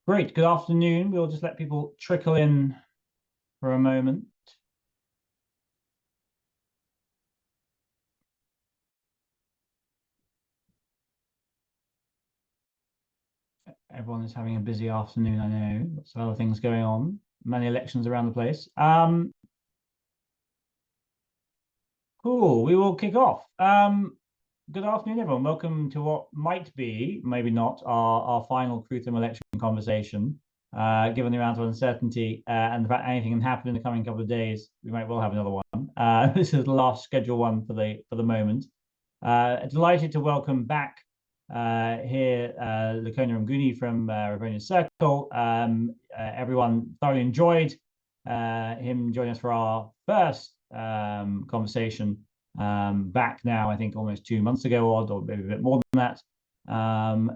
Great. Good afternoon. We'll just let people trickle in for a moment. Everyone is having a busy afternoon, I know. Lots of other things going on. Many elections around the place. Cool. We will kick off. Good afternoon, everyone. Welcome to what might be, maybe not, our final Krutham election conversation. Given the amount of uncertainty and the fact anything can happen in the coming couple of days, we might well have another one. This is the last scheduled one for the moment. Delighted to welcome back here Lakona Mguni from Rivonia Circle. Everyone thoroughly enjoyed him joining us for our first conversation back now, I think almost 2 months ago, or maybe a bit more than that.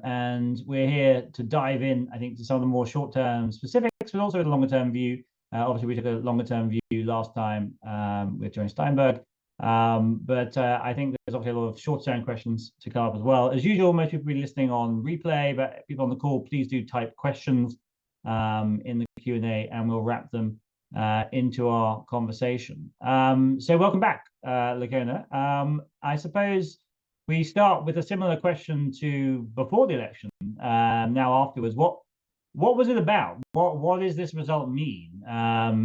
And we're here to dive in, I think, to some of the more short-term specifics, but also with a longer-term view. Obviously, we took a longer-term view last time with Joan Steinberg. But I think there's obviously a lot of short-term questions to come up as well. As usual, most people will be listening on replay, but people on the call, please do type questions in the Q&A, and we'll wrap them into our conversation. So welcome back, Lakona. I suppose we start with a similar question to before the election. Now afterwards, what was it about? What does this result mean?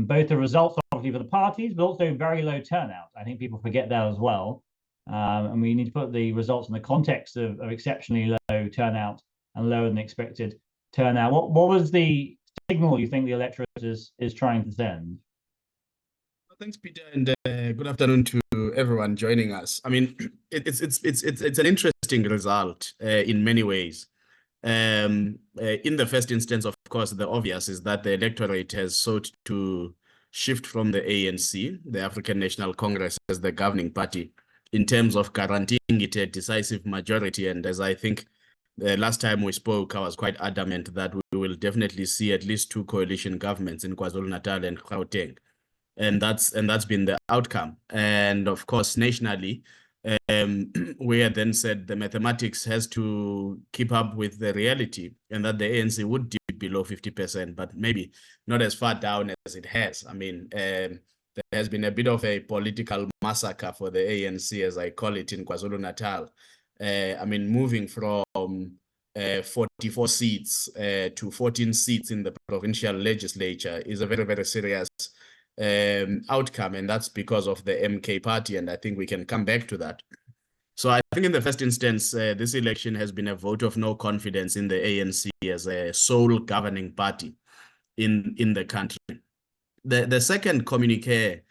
Both the results obviously for the parties, but also very low turnout. I think people forget that as well. And we need to put the results in the context of exceptionally low turnout and lower than expected turnout. What was the signal you think the electorate is trying to send? Thanks, Peter, and good afternoon to everyone joining us. I mean, it's an interesting result in many ways. In the first instance, of course, the obvious is that the electorate has sought to shift from the ANC, the African National Congress, as the governing party, in terms of guaranteeing it a decisive majority. And as I think the last time we spoke, I was quite adamant that we will definitely see at least 2 coalition governments in KwaZulu-Natal and Gauteng. And that's been the outcome. And of course, nationally, we had then said the mathematics has to keep up with the reality, and that the ANC would dip below 50%, but maybe not as far down as it has. I mean, there has been a bit of a political massacre for the ANC, as I call it, in KwaZulu-Natal. I mean, moving from 44 seats to 14 seats in the provincial legislature is a very, very serious outcome, and that's because of the MK party, and I think we can come back to that. So I think in the first instance, this election has been a vote of no confidence in the ANC as a sole governing party in the country. The second communique,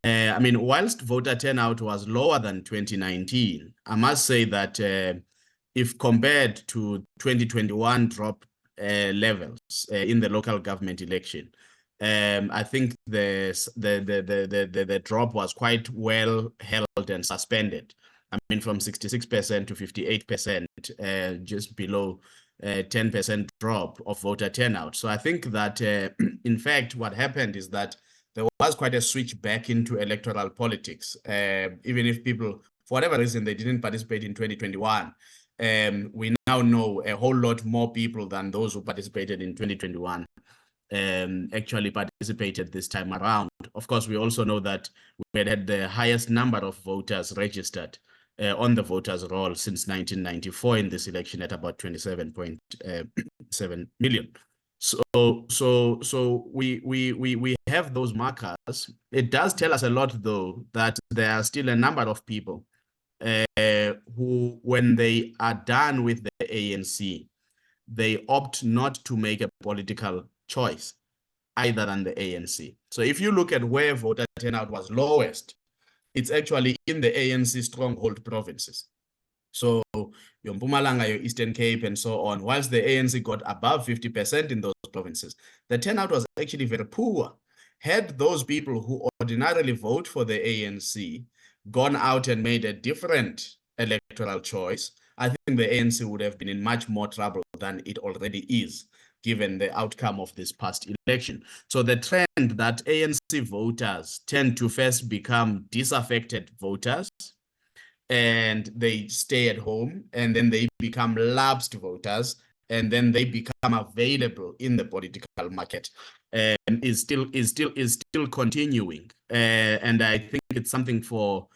I mean, whilst voter turnout was lower than 2019, I must say that if compared to 2021 drop levels in the local government election, I think the drop was quite well held and suspended. I mean, from 66% to 58%, just below 10% drop of voter turnout. So I think that, in fact, what happened is that there was quite a switch back into electoral politics. Even if people, for whatever reason, they didn't participate in 2021, we now know a whole lot more people than those who participated in 2021 actually participated this time around. Of course, we also know that we had the highest number of voters registered on the voters' roll since 1994 in this election at about 27.7 million. So we have those markers. It does tell us a lot, though, that there are still a number of people who, when they are done with the ANC, they opt not to make a political choice either than the ANC. So if you look at where voter turnout was lowest, it's actually in the ANC stronghold provinces. So your Mpumalanga, your Eastern Cape, and so on. Whilst the ANC got above 50% in those provinces, the turnout was actually very poor. Had those people who ordinarily vote for the ANC gone out and made a different electoral choice, I think the ANC would have been in much more trouble than it already is, given the outcome of this past election. So the trend that ANC voters tend to first become disaffected voters, and they stay at home, and then they become lapsed voters, and then they become available in the political market, is still continuing. And I think it's something for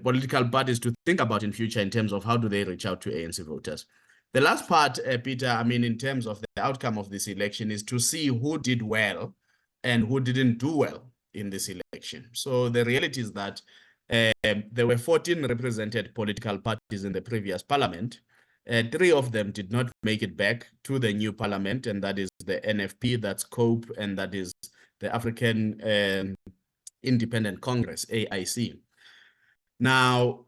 political parties to think about in future in terms of how do they reach out to ANC voters. The last part, Peter, I mean, in terms of the outcome of this election is to see who did well and who didn't do well in this election. So the reality is that there were 14 represented political parties in the previous parliament. 3 of them did not make it back to the new parliament, and that is the NFP, that's COPE, and that is the African Independent Congress, AIC. Now,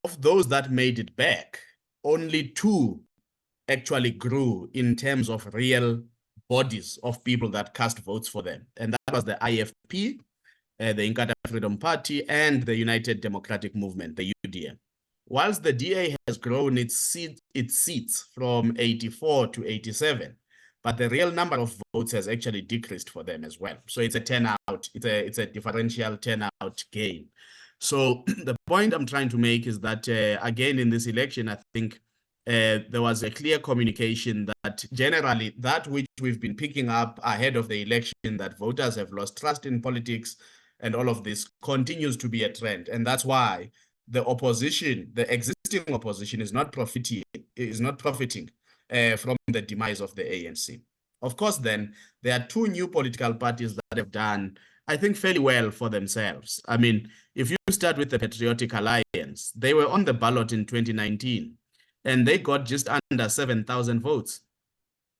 of those that made it back, only 2 actually grew in terms of real bodies of people that cast votes for them. And that was the IFP, the Inkatha Freedom Party, and the United Democratic Movement, the UDM. Whilst the DA has grown its seats from 84 to 87, but the real number of votes has actually decreased for them as well. So it's a turnout, it's a differential turnout gain. So the point I'm trying to make is that, again, in this election, I think there was a clear communication that generally that which we've been picking up ahead of the election, that voters have lost trust in politics and all of this, continues to be a trend. And that's why the opposition, the existing opposition, is not profiting from the demise of the ANC. Of course, then, there are 2 new political parties that have done, I think, fairly well for themselves. I mean, if you start with the Patriotic Alliance, they were on the ballot in 2019, and they got just under 7,000 votes.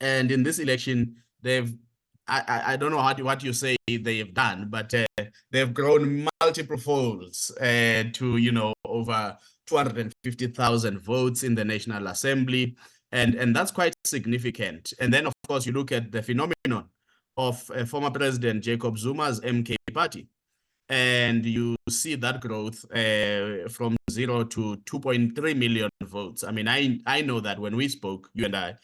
And in this election, I don't know what you say they have done, but they've grown multiple folds to, over 250,000 votes in the National Assembly. And that's quite significant. And then, of course, you look at the phenomenon of former President Jacob Zuma's MK party, and you see that growth from 0 to 2.3 million votes. I mean, I know that when we spoke, you and I,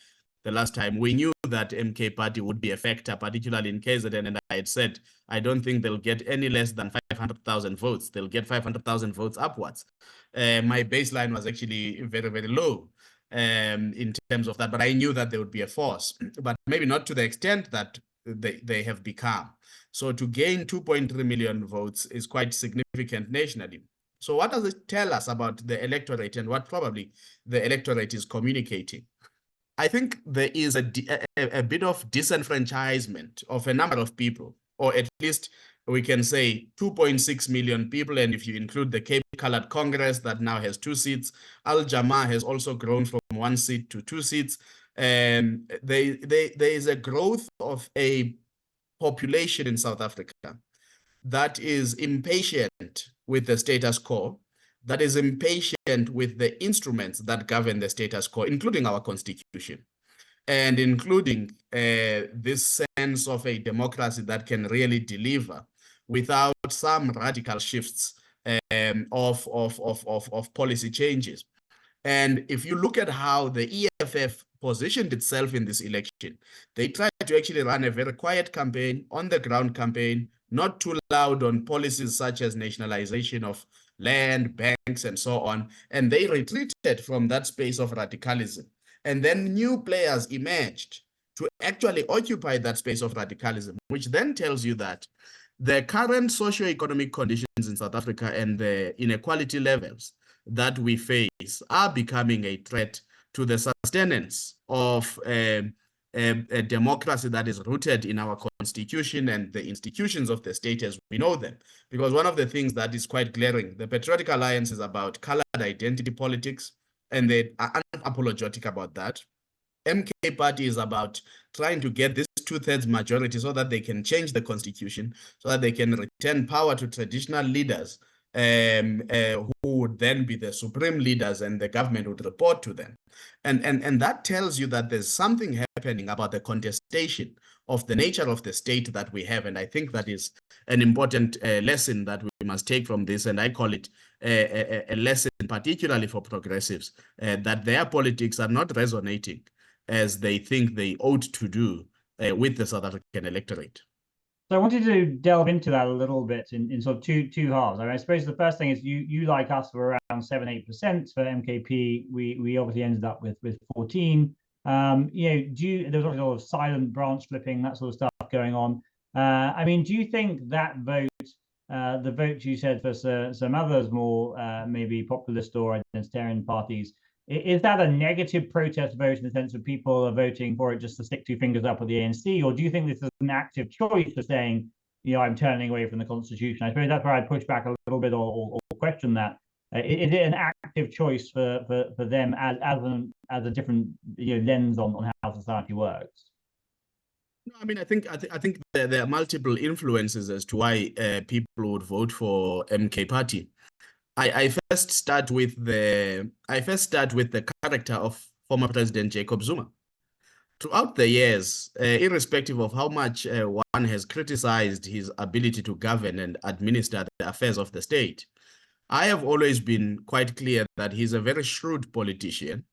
the last time, we knew that MK party would be a factor, particularly in KZN, and I had said, I don't think they'll get any less than 500,000 votes. They'll get 500,000 votes upwards. My baseline was actually very, very low in terms of that, but I knew that there would be a force, but maybe not to the extent that they have become. So to gain 2.3 million votes is quite significant nationally. So what does it tell us about the electorate and what probably the electorate is communicating? I think there is a bit of disenfranchisement of a number of people, or at least we can say 2.6 million people. And if you include the Cape Colored Congress that now has 2 seats, Al Jamaa has also grown from 1 seat to 2 seats. And there is a growth of a population in South Africa that is impatient with the status quo, that is impatient with the instruments that govern the status quo, including our constitution, and including this sense of a democracy that can really deliver without some radical shifts of policy changes. And if you look at how the EFF positioned itself in this election, they tried to actually run a very quiet campaign, on the ground campaign, not too loud on policies such as nationalization of land, banks, and so on. And they retreated from that space of radicalism. And then new players emerged to actually occupy that space of radicalism, which then tells you that the current socio-economic conditions in South Africa and the inequality levels that we face are becoming a threat to the sustenance of a democracy that is rooted in our constitution and the institutions of the state as we know them. Because one of the things that is quite glaring, the Patriotic Alliance is about colored identity politics, and they are unapologetic about that. MK party is about trying to get this 2/3 majority so that they can change the constitution, so that they can return power to traditional leaders who would then be the supreme leaders, and the government would report to them. And that tells you that there's something happening about the contestation of the nature of the state that we have. And I think that is an important lesson that we must take from this. And I call it a lesson, particularly for progressives, that their politics are not resonating as they think they ought to do with the South African electorate. So I wanted to delve into that a little bit in sort of two halves. I mean, I suppose the first thing is you like us were around 7-8% for MKP. We obviously ended up with 14. There's obviously a lot of silent branch flipping, that sort of stuff going on. I mean, do you think that vote, the vote you said for some others more maybe populist or identitarian parties, is that a negative protest vote in the sense that people are voting for it just to stick two fingers up with the ANC, or do you think this is an active choice for saying, I'm turning away from the constitution? I suppose that's where I'd push back a little bit or question that. Is it an active choice for them as a different lens on how society works? No, I mean, I think there are multiple influences as to why people would vote for MK Party. I first start with the character of former President Jacob Zuma. Throughout the years, irrespective of how much one has criticized his ability to govern and administer the affairs of the state, I have always been quite clear that he's a very shrewd politician,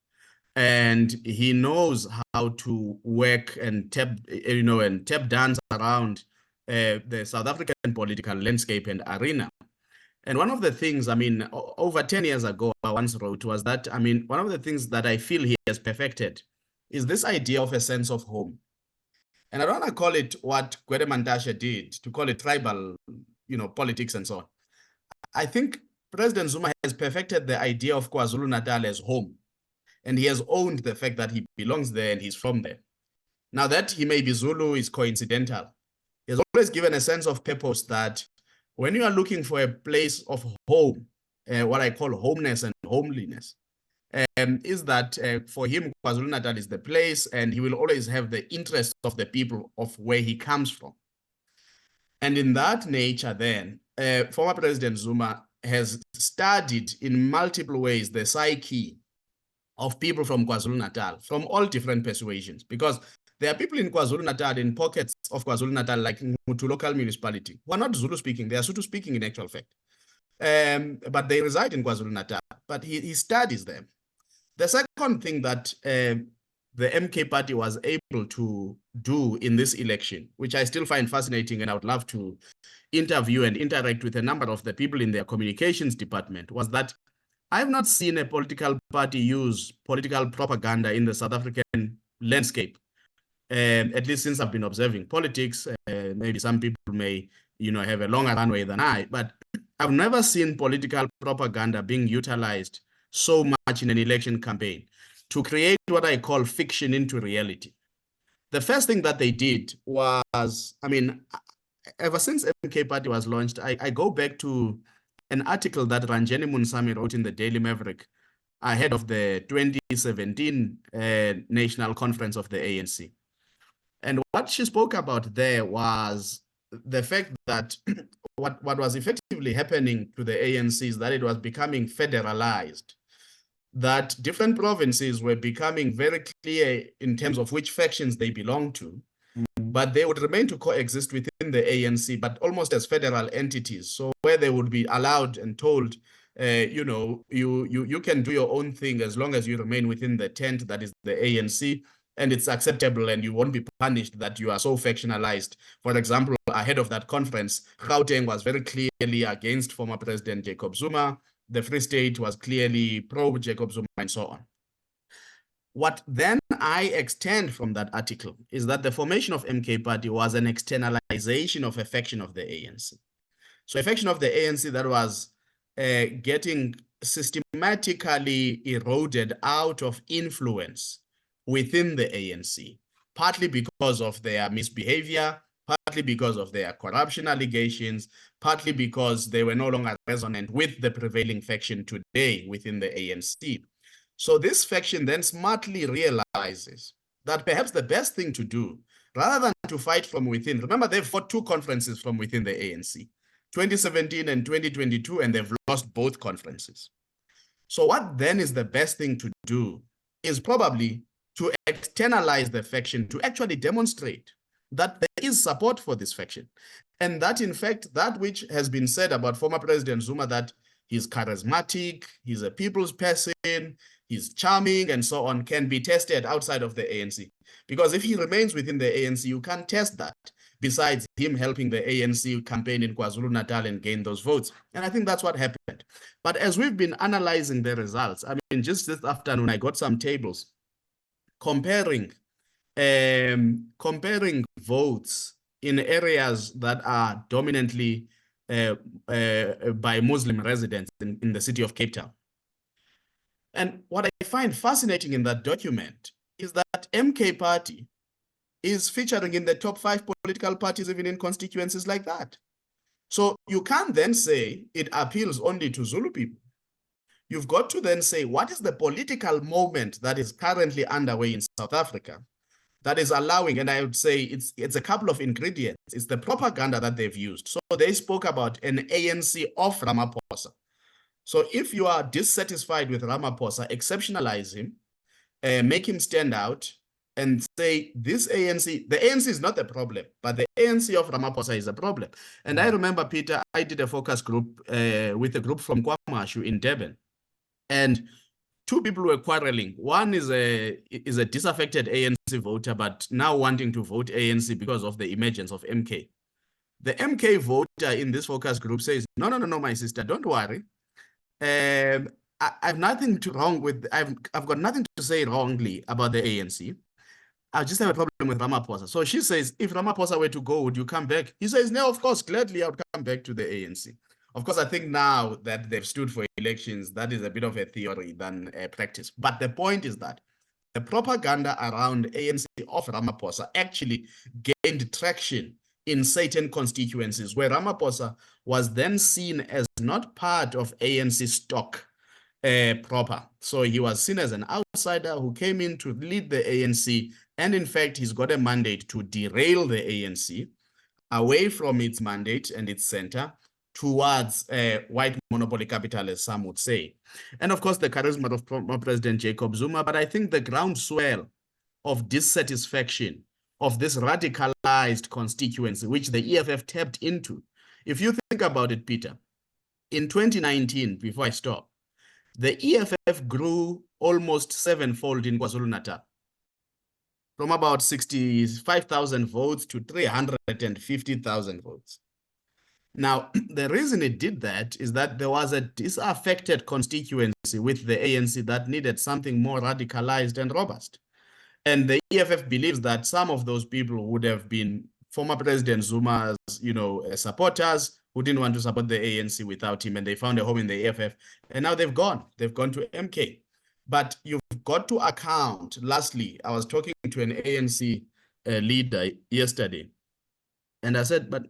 and he knows how to work and tap dance around the South African political landscape and arena. And one of the things, I mean, over 10 years ago, I once wrote was that, I mean, one of the things that I feel he has perfected is this idea of a sense of home. And I don't want to call it what Gwede Mantashe did, to call it tribal, politics and so on. I think President Zuma has perfected the idea of KwaZulu-Natal as home. And he has owned the fact that he belongs there and he's from there. Now, that he may be Zulu is coincidental. He has always given a sense of purpose that when you are looking for a place of home, what I call homeness and homeliness, is that for him, KwaZulu-Natal is the place, and he will always have the interest of the people of where he comes from. And in that nature, then, former President Zuma has studied in multiple ways the psyche of people from KwaZulu-Natal, from all different persuasions, because there are people in KwaZulu-Natal, in pockets of KwaZulu-Natal, like Mutu local municipality, who are not Zulu speaking, they are Sotho speaking in actual fact. But they reside in KwaZulu-Natal, but he studies them. The second thing that the MK Party was able to do in this election, which I still find fascinating, and I would love to interview and interact with a number of the people in their communications department, was that I have not seen a political party use political propaganda in the South African landscape, at least since I've been observing politics. Maybe some people may, have a longer runway than I, but I've never seen political propaganda being utilized so much in an election campaign to create what I call fiction into reality. The first thing that they did was, I mean, ever since MK Party was launched, I go back to an article that Ranjeni Munsami wrote in the Daily Maverick ahead of the 2017 National Conference of the ANC. And what she spoke about there was the fact that what was effectively happening to the ANC is that it was becoming federalized, that different provinces were becoming very clear in terms of which factions they belong to, but they would remain to coexist within the ANC, but almost as federal entities. So where they would be allowed and told, you can do your own thing as long as you remain within the tent that is the ANC, and it's acceptable and you won't be punished that you are so factionalized. For example, ahead of that conference, Gauteng was very clearly against former President Jacob Zuma. The Free State was clearly pro-Jacob Zuma and so on. What then I extend from that article is that the formation of MK Party was an externalization of a faction of the ANC. So a faction of the ANC that was getting systematically eroded out of influence within the ANC, partly because of their misbehavior, partly because of their corruption allegations, partly because they were no longer resonant with the prevailing faction today within the ANC. So this faction then smartly realizes that perhaps the best thing to do, rather than to fight from within, remember they've fought two conferences from within the ANC, 2017 and 2022, and they've lost both conferences. So what then is the best thing to do is probably to externalize the faction, to actually demonstrate that there is support for this faction. And that, in fact, that which has been said about former President Zuma, that he's charismatic, he's a people's person, he's charming, and so on, can be tested outside of the ANC. Because if he remains within the ANC, you can't test that, besides him helping the ANC campaign in KwaZulu-Natal and gain those votes. And I think that's what happened. But as we've been analyzing the results, I mean, just this afternoon, I got some tables comparing comparing votes in areas that are dominantly by Muslim residents in the city of Cape Town. And what I find fascinating in that document is that MK Party is featuring in the top 5 political parties, even in constituencies like that. So you can't then say it appeals only to Zulu people. You've got to then say, what is the political moment that is currently underway in South Africa that is allowing, and I would say it's a couple of ingredients. It's the propaganda that they've used. So they spoke about an ANC of Ramaphosa. So if you are dissatisfied with Ramaphosa, exceptionalize him, make him stand out, and say this ANC, the ANC is not the problem, but the ANC of Ramaphosa is a problem. And I remember, Peter, I did a focus group with a group from KwaMashu in Durban, and 2 people were quarreling. One is a disaffected ANC voter, but now wanting to vote ANC because of the emergence of MK. The MK voter in this focus group says, no, my sister, don't worry. I've nothing to wrong with, I've got nothing to say wrongly about the ANC. I just have a problem with Ramaphosa. So she says, if Ramaphosa were to go, would you come back? He says, no, of course, gladly I would come back to the ANC. Of course, I think now that they've stood for elections, that is a bit of a theory than a practice. But the point is that the propaganda around ANC of Ramaphosa actually gained traction in certain constituencies where Ramaphosa was then seen as not part of ANC stock proper. So he was seen as an outsider who came in to lead the ANC. And in fact, he's got a mandate to derail the ANC away from its mandate and its center towards white monopoly capital, as some would say. And of course, the charisma of President Jacob Zuma, but I think the groundswell of dissatisfaction of this radicalized constituency, which the EFF tapped into. If you think about it, Peter, in 2019, before I stop, the EFF grew almost 7-fold in KwaZulu-Natal, from about 65,000 votes to 350,000 votes. Now, the reason it did that is that there was a disaffected constituency with the ANC that needed something more radicalized and robust. And the EFF believes that some of those people would have been former President Zuma's, supporters who didn't want to support the ANC without him, and they found a home in the EFF, and now they've gone. They've gone to MK. But you've got to account. Lastly, I was talking to an ANC leader yesterday, and I said, but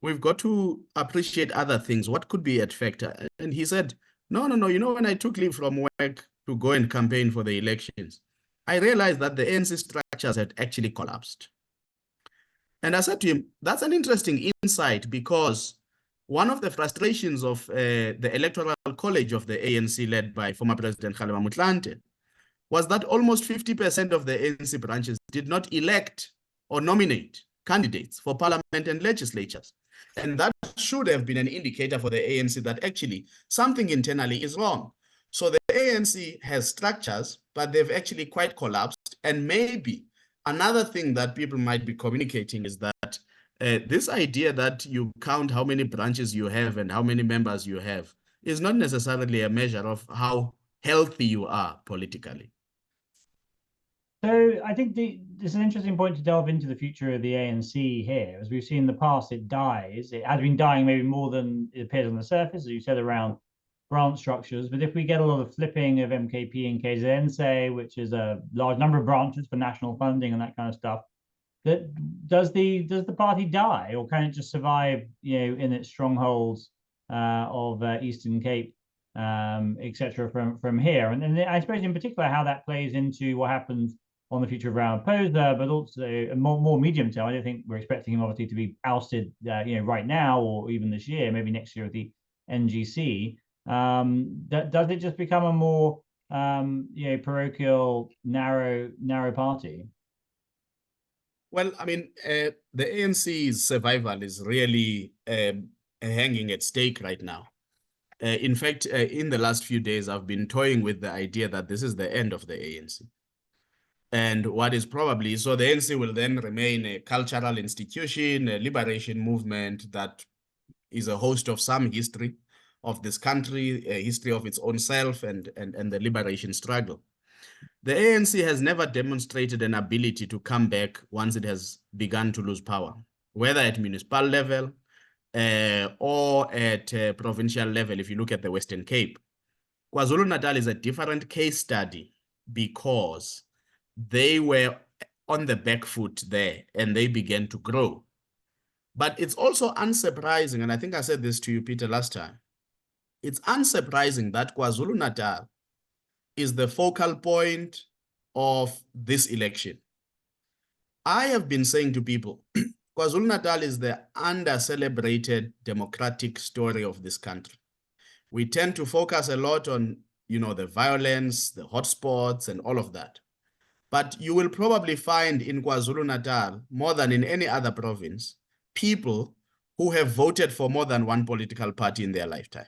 we've got to appreciate other things. What could be at factor? And he said, no. When I took leave from work to go and campaign for the elections, I realized that the ANC structures had actually collapsed. And I said to him, that's an interesting insight, because one of the frustrations of the Electoral College of the ANC, led by former President Kgalema Motlanthe, was that almost 50% of the ANC branches did not elect or nominate candidates for parliament and legislatures. And that should have been an indicator for the ANC that actually something internally is wrong. So the ANC has structures, but they've actually quite collapsed. And maybe another thing that people might be communicating is that this idea that you count how many branches you have and how many members you have is not necessarily a measure of how healthy you are politically. So I think this is an interesting point to delve into the future of the ANC here. As we've seen in the past, it dies. It has been dying maybe more than it appears on the surface, as you said, around branch structures. But if we get a lot of flipping of MKP and KZN, say, which is a large number of branches for national funding and that kind of stuff, does the party die, or can it just survive, in its strongholds of Eastern Cape, etc. from here? And I suppose in particular how that plays into what happens on the future of Ramaphosa, but also more medium term. I don't think we're expecting him obviously to be ousted, right now or even this year, maybe next year at the NGC. Does it just become a more parochial, narrow party? Well, I mean, the ANC's survival is really hanging at stake right now. In fact, in the last few days, I've been toying with the idea that this is the end of the ANC. And what is probably, so the ANC will then remain a cultural institution, a liberation movement that is a host of some history of this country, a history of its own self and the liberation struggle. The ANC has never demonstrated an ability to come back once it has begun to lose power, whether at municipal level or at provincial level, if you look at the Western Cape. KwaZulu-Natal is a different case study because they were on the back foot there and they began to grow. But it's also unsurprising, and I think I said this to you, Peter, last time. It's unsurprising that KwaZulu-Natal is the focal point of this election. I have been saying to people, KwaZulu-Natal is the under-celebrated democratic story of this country. We tend to focus a lot on, the violence, the hotspots, and all of that. But you will probably find in KwaZulu-Natal, more than in any other province, people who have voted for more than one political party in their lifetime.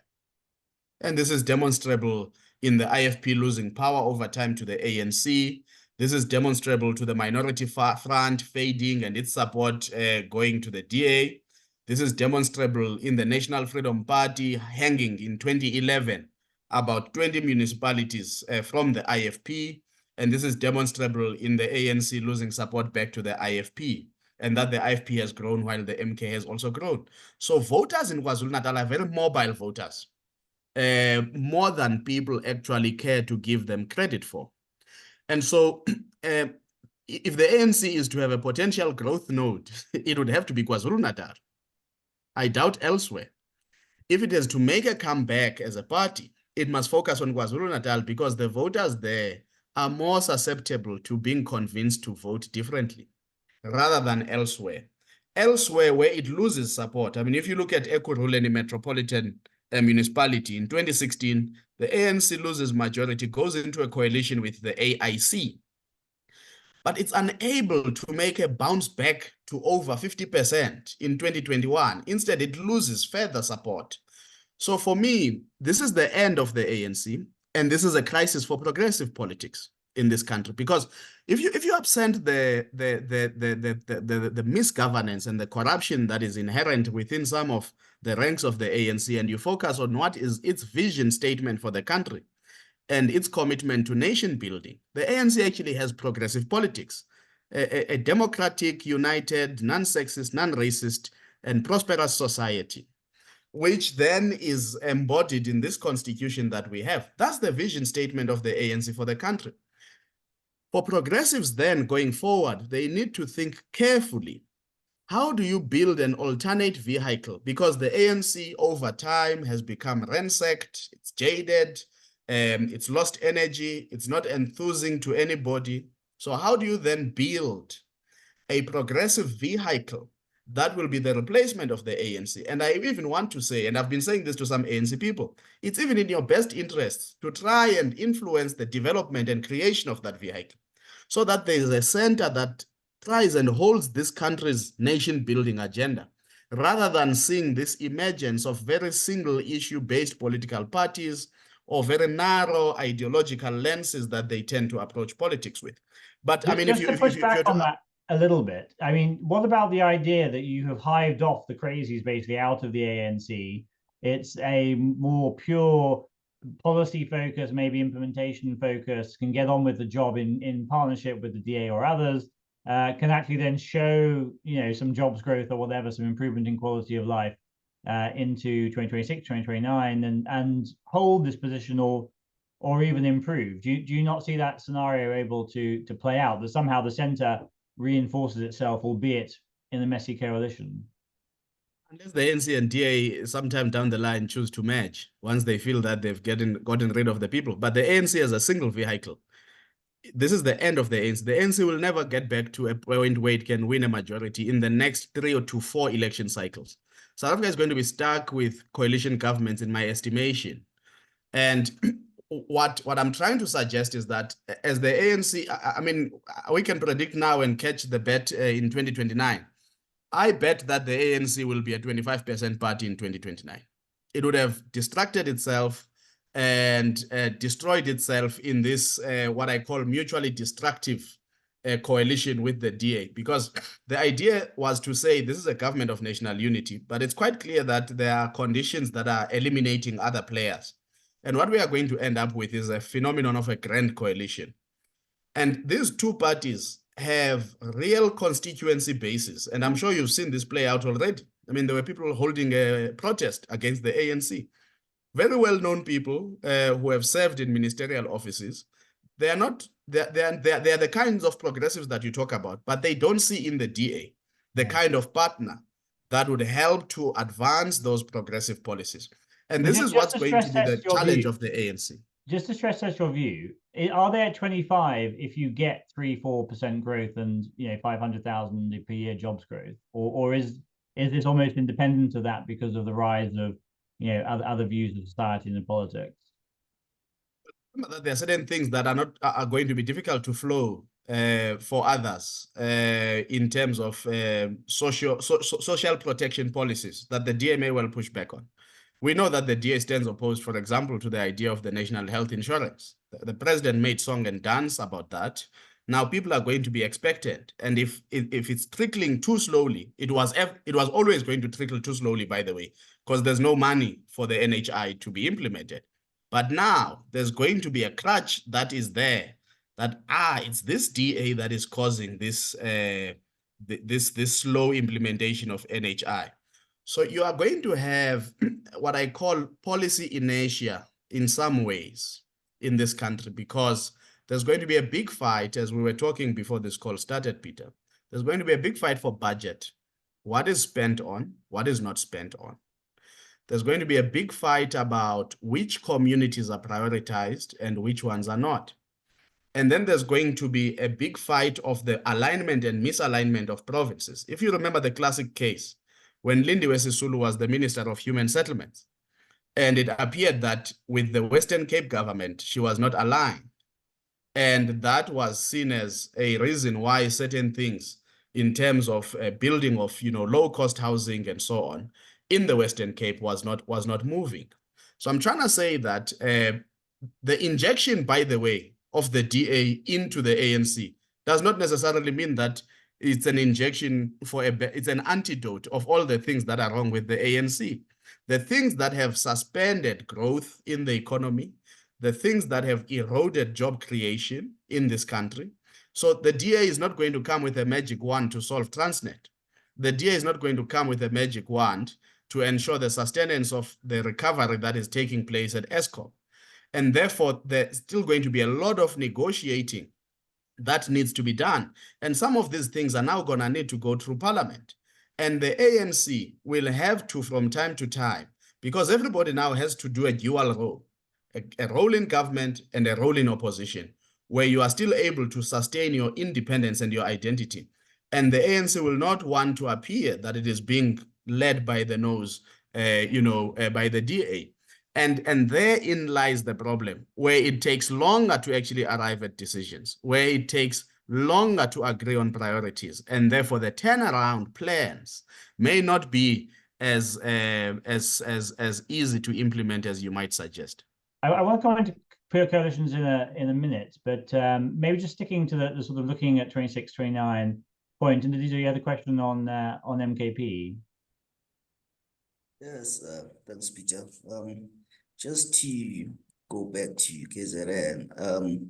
And this is demonstrable in the IFP losing power over time to the ANC. This is demonstrable to the Minority Front fading and its support going to the DA. This is demonstrable in the National Freedom Party hanging in 2011 about 20 municipalities from the IFP. And this is demonstrable in the ANC losing support back to the IFP, and that the IFP has grown while the MK has also grown. So voters in KwaZulu-Natal are very mobile voters, more than people actually care to give them credit for. And so if the ANC is to have a potential growth node, it would have to be KwaZulu-Natal. I doubt elsewhere. If it is to make a comeback as a party, it must focus on KwaZulu-Natal because the voters there are more susceptible to being convinced to vote differently rather than elsewhere. Elsewhere, where it loses support, I mean, if you look at Ekurhuleni Metropolitan Municipality in 2016, the ANC loses majority, goes into a coalition with the AIC, but it's unable to make a bounce back to over 50% in 2021. Instead, it loses further support. So for me, this is the end of the ANC, and this is a crisis for progressive politics in this country. Because if you absent the misgovernance and the corruption that is inherent within some of the ranks of the ANC, and you focus on what is its vision statement for the country and its commitment to nation building, the ANC actually has progressive politics, a democratic, united, non-sexist, non-racist, and prosperous society, which then is embodied in this constitution that we have. That's the vision statement of the ANC for the country. For progressives then going forward, they need to think carefully. How do you build an alternate vehicle? Because the ANC over time has become ransacked, it's jaded, it's lost energy, it's not enthusing to anybody. So how do you then build a progressive vehicle that will be the replacement of the ANC? And I even want to say, and I've been saying this to some ANC people, it's even in your best interests to try and influence the development and creation of that vehicle, so that there is a center that tries and holds this country's nation-building agenda, rather than seeing this emergence of very single issue-based political parties or very narrow ideological lenses that they tend to approach politics with. But I mean, just to push back on that a little bit, I mean, what about the idea that you have hived off the crazies basically out of the ANC? It's a more pure policy focus, maybe implementation focus, can get on with the job in partnership with the DA or others, can actually then show, some jobs growth or whatever, some improvement in quality of life into 2026, 2029, and hold this position or even improve. Do you not see that scenario able to play out, that somehow the center reinforces itself, albeit in a messy coalition? Unless the ANC and DA sometime down the line choose to merge once they feel that they've gotten rid of the people. But the ANC as a single vehicle, this is the end of the ANC. The ANC will never get back to a point where it can win a majority in the next 3 to 4 election cycles. South Africa is going to be stuck with coalition governments, in my estimation. And what I'm trying to suggest is that as the ANC, I mean, we can predict now and catch the bet in 2029. I bet that the ANC will be a 25% party in 2029. It would have distracted itself and destroyed itself in this, what I call mutually destructive coalition with the DA, because the idea was to say this is a government of national unity, but it's quite clear that there are conditions that are eliminating other players. And what we are going to end up with is a phenomenon of a grand coalition. And these two parties have real constituency bases. And I'm sure you've seen this play out already. I mean, there were people holding a protest against the ANC. Very well-known people who have served in ministerial offices. They are not, they are the kinds of progressives that you talk about, but they don't see in the DA the kind of partner that would help to advance those progressive policies. And this is what's going to be the challenge of the ANC. Just to stress test your view, are they at 25 if you get 3-4% growth and 500,000 per year jobs growth, or is this almost independent of that because of the rise of other views of society and politics? There are certain things that are going to be difficult to flow for others in terms of social protection policies that the DA may well push back on. We know that the DA stands opposed, for example, to the idea of the national health insurance. The president made song and dance about that. Now people are going to be expectant, and if it's trickling too slowly, it was always going to trickle too slowly, by the way, because there's no money for the NHI to be implemented. But now there's going to be a crutch that is there, that it's this DA that is causing this this slow implementation of NHI. So you are going to have what I call policy inertia in some ways in this country, because there's going to be a big fight, as we were talking before this call started, Peter. There's going to be a big fight for budget. What is spent on, what is not spent on. There's going to be a big fight about which communities are prioritized and which ones are not. And then there's going to be a big fight of the alignment and misalignment of provinces. If you remember the classic case, when Lindiwe Sisulu was the Minister of Human Settlements, and it appeared that with the Western Cape government, she was not aligned. And that was seen as a reason why certain things in terms of building of low-cost housing and so on in the Western Cape was not moving. So I'm trying to say that the injection, by the way, of the DA into the ANC does not necessarily mean that it's an injection it's an antidote of all the things that are wrong with the ANC. The things that have suspended growth in the economy, the things that have eroded job creation in this country. So the DA is not going to come with a magic wand to solve Transnet. The DA is not going to come with a magic wand to ensure the sustenance of the recovery that is taking place at Eskom. And therefore, there's still going to be a lot of negotiating that needs to be done. And some of these things are now going to need to go through Parliament. And the ANC will have to, from time to time, because everybody now has to do a dual role, a role in government and a role in opposition, where you are still able to sustain your independence and your identity. And the ANC will not want to appear that it is being led by the nose, by the DA. And therein lies the problem, where it takes longer to actually arrive at decisions, where it takes longer to agree on priorities, and therefore the turnaround plans may not be as easy to implement as you might suggest. I want to come into pure coalitions in a minute, but maybe just sticking to the sort of looking at 26, 29 point. And Aditya, you had a question on MKP. Yes, thanks, Peter. Just to go back to KZN,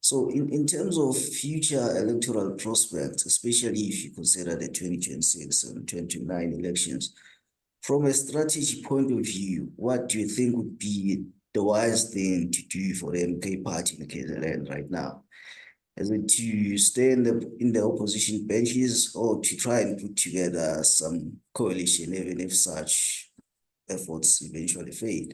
so in terms of future electoral prospects, especially if you consider the 2026 and 2029 elections, from a strategy point of view, what do you think would be the wise thing to do for the MK party in KZN right now? Is it to stay in the opposition benches, or to try and put together some coalition, even if such efforts eventually fail?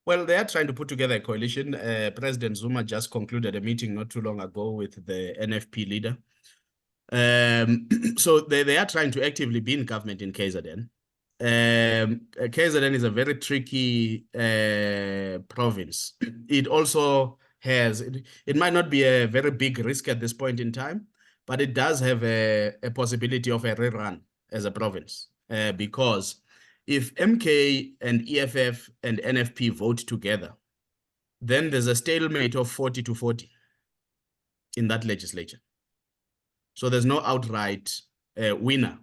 Well, they are trying to put together a coalition. President Zuma just concluded a meeting not too long ago with the NFP leader. So they are trying to actively be in government in KZN. KZN is a very tricky province. It also has, it might not be a very big risk at this point in time, but it does have a possibility of a rerun as a province, because if MK and EFF and NFP vote together, then there's a stalemate of 40 to 40 in that legislature. So there's no outright winner.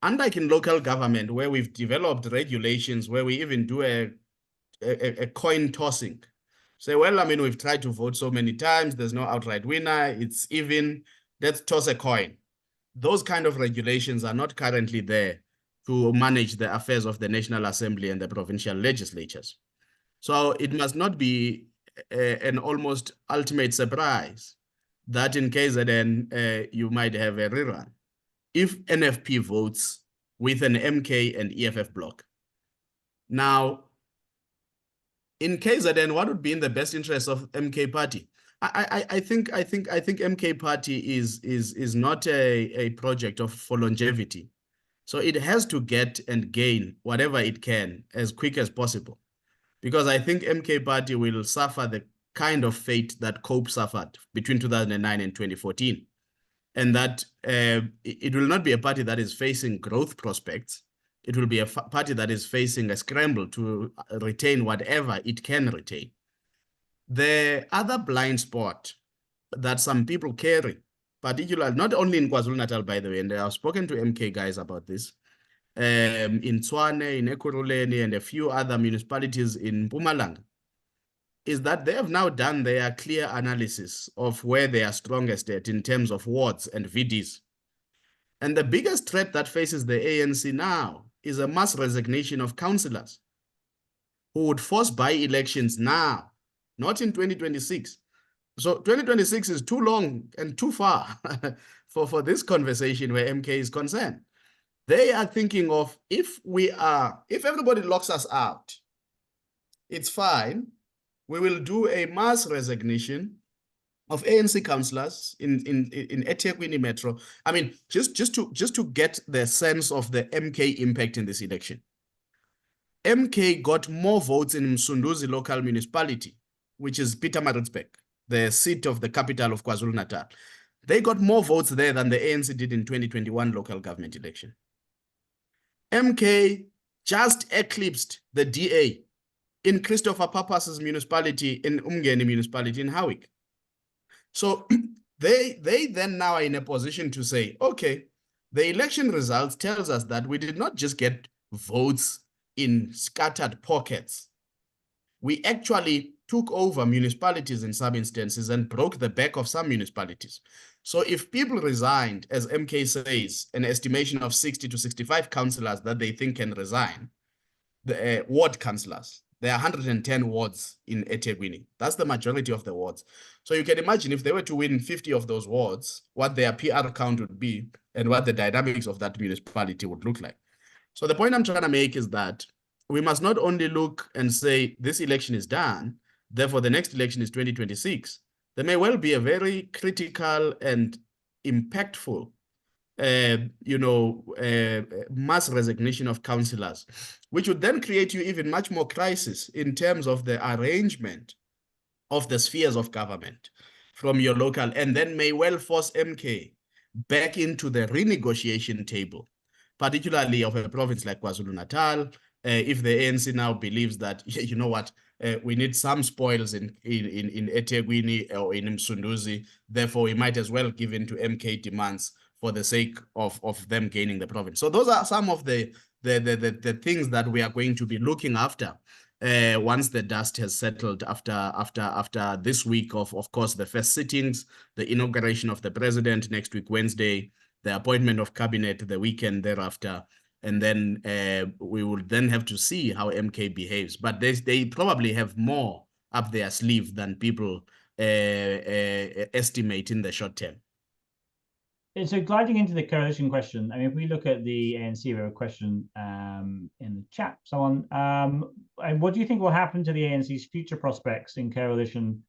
Unlike in local government, where we've developed regulations where we even do a coin tossing Say, well, I mean, we've tried to vote so many times. There's no outright winner. It's even. Let's toss a coin. Those kind of regulations are not currently there to manage the affairs of the National Assembly and the provincial legislatures. So it must not be an almost ultimate surprise that in KZN, you might have a rerun if NFP votes with an MK and EFF bloc. Now, in KZN, what would be in the best interest of MK party? I think MK party is not a project for longevity. So it has to get and gain whatever it can as quick as possible. Because I think MK party will suffer the kind of fate that COPE suffered between 2009 and 2014. And that it will not be a party that is facing growth prospects. It will be a party that is facing a scramble to retain whatever it can retain. The other blind spot that some people carry, particularly not only in KwaZulu-Natal, by the way, and I've spoken to MK guys about this, in Tshwane, in Ekurhuleni, and a few other municipalities in Mpumalanga, is that they have now done their clear analysis of where they are strongest at in terms of wards and VDs. And the biggest threat that faces the ANC now is a mass resignation of councillors who would force by-elections now, not in 2026. So 2026 is too long and too far for this conversation where MK is concerned. They are thinking of if everybody locks us out, it's fine. We will do a mass resignation of ANC councillors in eThekwini Metro. I mean, just to get the sense of the MK impact in this election. MK got more votes in Msunduzi local municipality, which is Pietermaritzburg, the seat of the capital of KwaZulu-Natal. They got more votes there than the ANC did in 2021 local government election. MK just eclipsed the DA in Christopher Papas's municipality, in Umgeni municipality in Howick. So they then now are in a position to say, okay, the election results tells us that we did not just get votes in scattered pockets. We actually took over municipalities in some instances and broke the back of some municipalities. So if people resigned, as MK says, an estimation of 60 to 65 councillors that they think can resign, the ward councillors, there are 110 wards in eThekwini. That's the majority of the wards. So you can imagine if they were to win 50 of those wards, what their PR count would be and what the dynamics of that municipality would look like. So the point I'm trying to make is that we must not only look and say this election is done, therefore the next election is 2026. There may well be a very critical and impactful mass resignation of councillors, which would then create you even much more crisis in terms of the arrangement of the spheres of government from your local, and then may well force MK back into the renegotiation table, particularly of a province like KwaZulu-Natal. If the ANC now believes that, you know what, we need some spoils in eThekwini or in Msunduzi, therefore we might as well give in to MK demands for the sake of them gaining the province. So those are some of the things that we are going to be looking after once the dust has settled after this week of course, the first sittings, the inauguration of the president next week, Wednesday, the appointment of cabinet the weekend thereafter. And then we will then have to see how MK behaves. But they probably have more up their sleeve than people estimate in the short term. So gliding into the coalition question, I mean, if we look at the ANC, we have a question in the chat. Someone, what do you think will happen to the ANC's future prospects in coalition,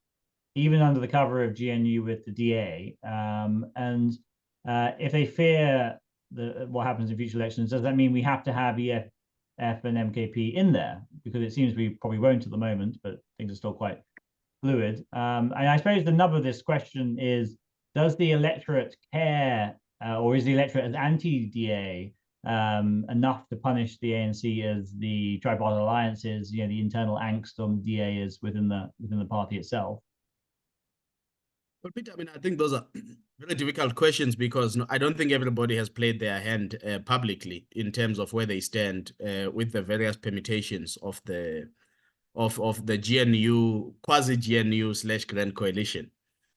even under the cover of GNU with the DA? And if they fear what happens in future elections, does that mean we have to have EFF and MKP in there? Because it seems we probably won't at the moment, but things are still quite fluid. And I suppose the nub of this question is, does the electorate care, or is the electorate as anti-DA enough to punish the ANC as the tripartite alliance is, the internal angst on DA is within the party itself? Well, Peter, I mean, I think those are very difficult questions because I don't think everybody has played their hand publicly in terms of where they stand with the various permutations of the of the GNU, quasi-GNU/Grand Coalition.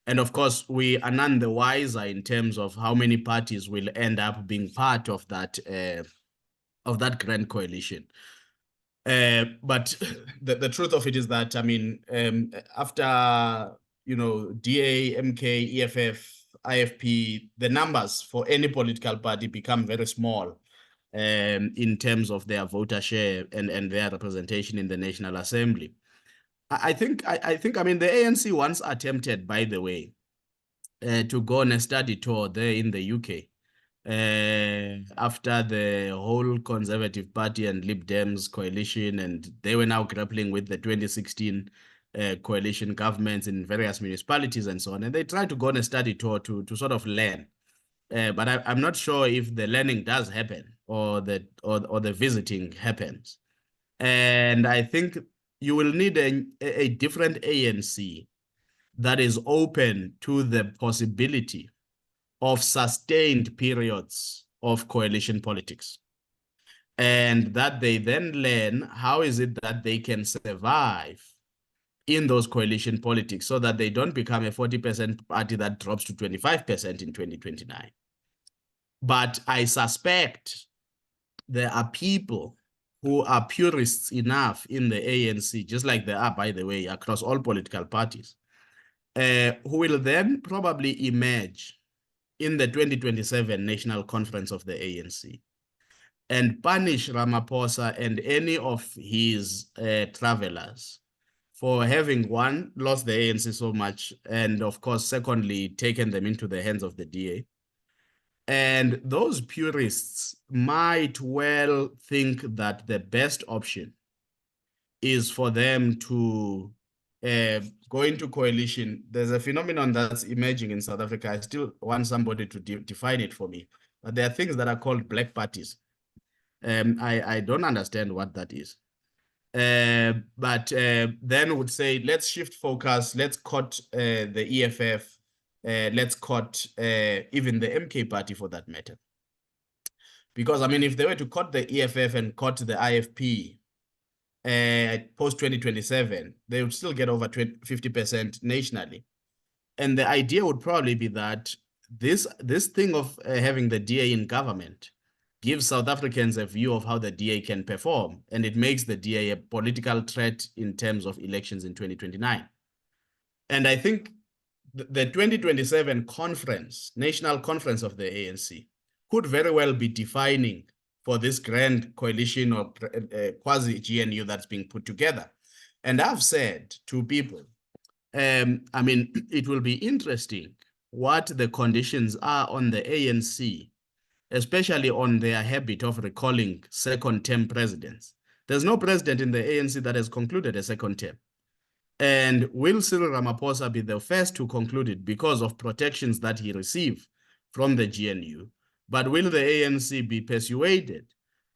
And of course, we are none the wiser in terms of how many parties will end up being part of that Grand Coalition. But the truth of it is that, I mean, after, DA, MK, EFF, IFP, the numbers for any political party become very small in terms of their voter share and their representation in the National Assembly. I think, I mean, the ANC once attempted, by the way, to go on a study tour there in the UK. After the whole Conservative Party and Lib Dems coalition, and they were now grappling with the 2016 coalition governments in various municipalities and so on. And they tried to go on a study tour to sort of learn. But I'm not sure if the learning does happen or the visiting happens. And I think you will need a different ANC that is open to the possibility of sustained periods of coalition politics. And that they then learn how is it that they can survive in those coalition politics so that they don't become a 40% party that drops to 25% in 2029. But I suspect there are people who are purists enough in the ANC, just like there are, by the way, across all political parties, who will then probably emerge in the 2027 National Conference of the ANC and punish Ramaphosa and any of his travelers for having, one, lost the ANC so much, and of course, secondly, taken them into the hands of the DA. And those purists might well think that the best option is for them to go into coalition. There's a phenomenon that's emerging in South Africa. I still want somebody to define it for me. But there are things that are called black parties. I don't understand what that is. But then would say, let's shift focus. Let's cut the EFF. Let's cut even the MK party for that matter. Because, I mean, if they were to cut the EFF and cut the IFP, post 2027, they would still get over 50% nationally. And the idea would probably be that this thing of having the DA in government gives South Africans a view of how the DA can perform, and it makes the DA a political threat in terms of elections in 2029. And I think the 2027 conference, National Conference of the ANC, could very well be defining for this grand coalition or quasi-GNU that's being put together. And I've said to people, I mean, it will be interesting what the conditions are on the ANC, especially on their habit of recalling second-term presidents. There's no president in the ANC that has concluded a second term. And will Cyril Ramaphosa be the first to conclude it because of protections that he received from the GNU? But will the ANC be persuaded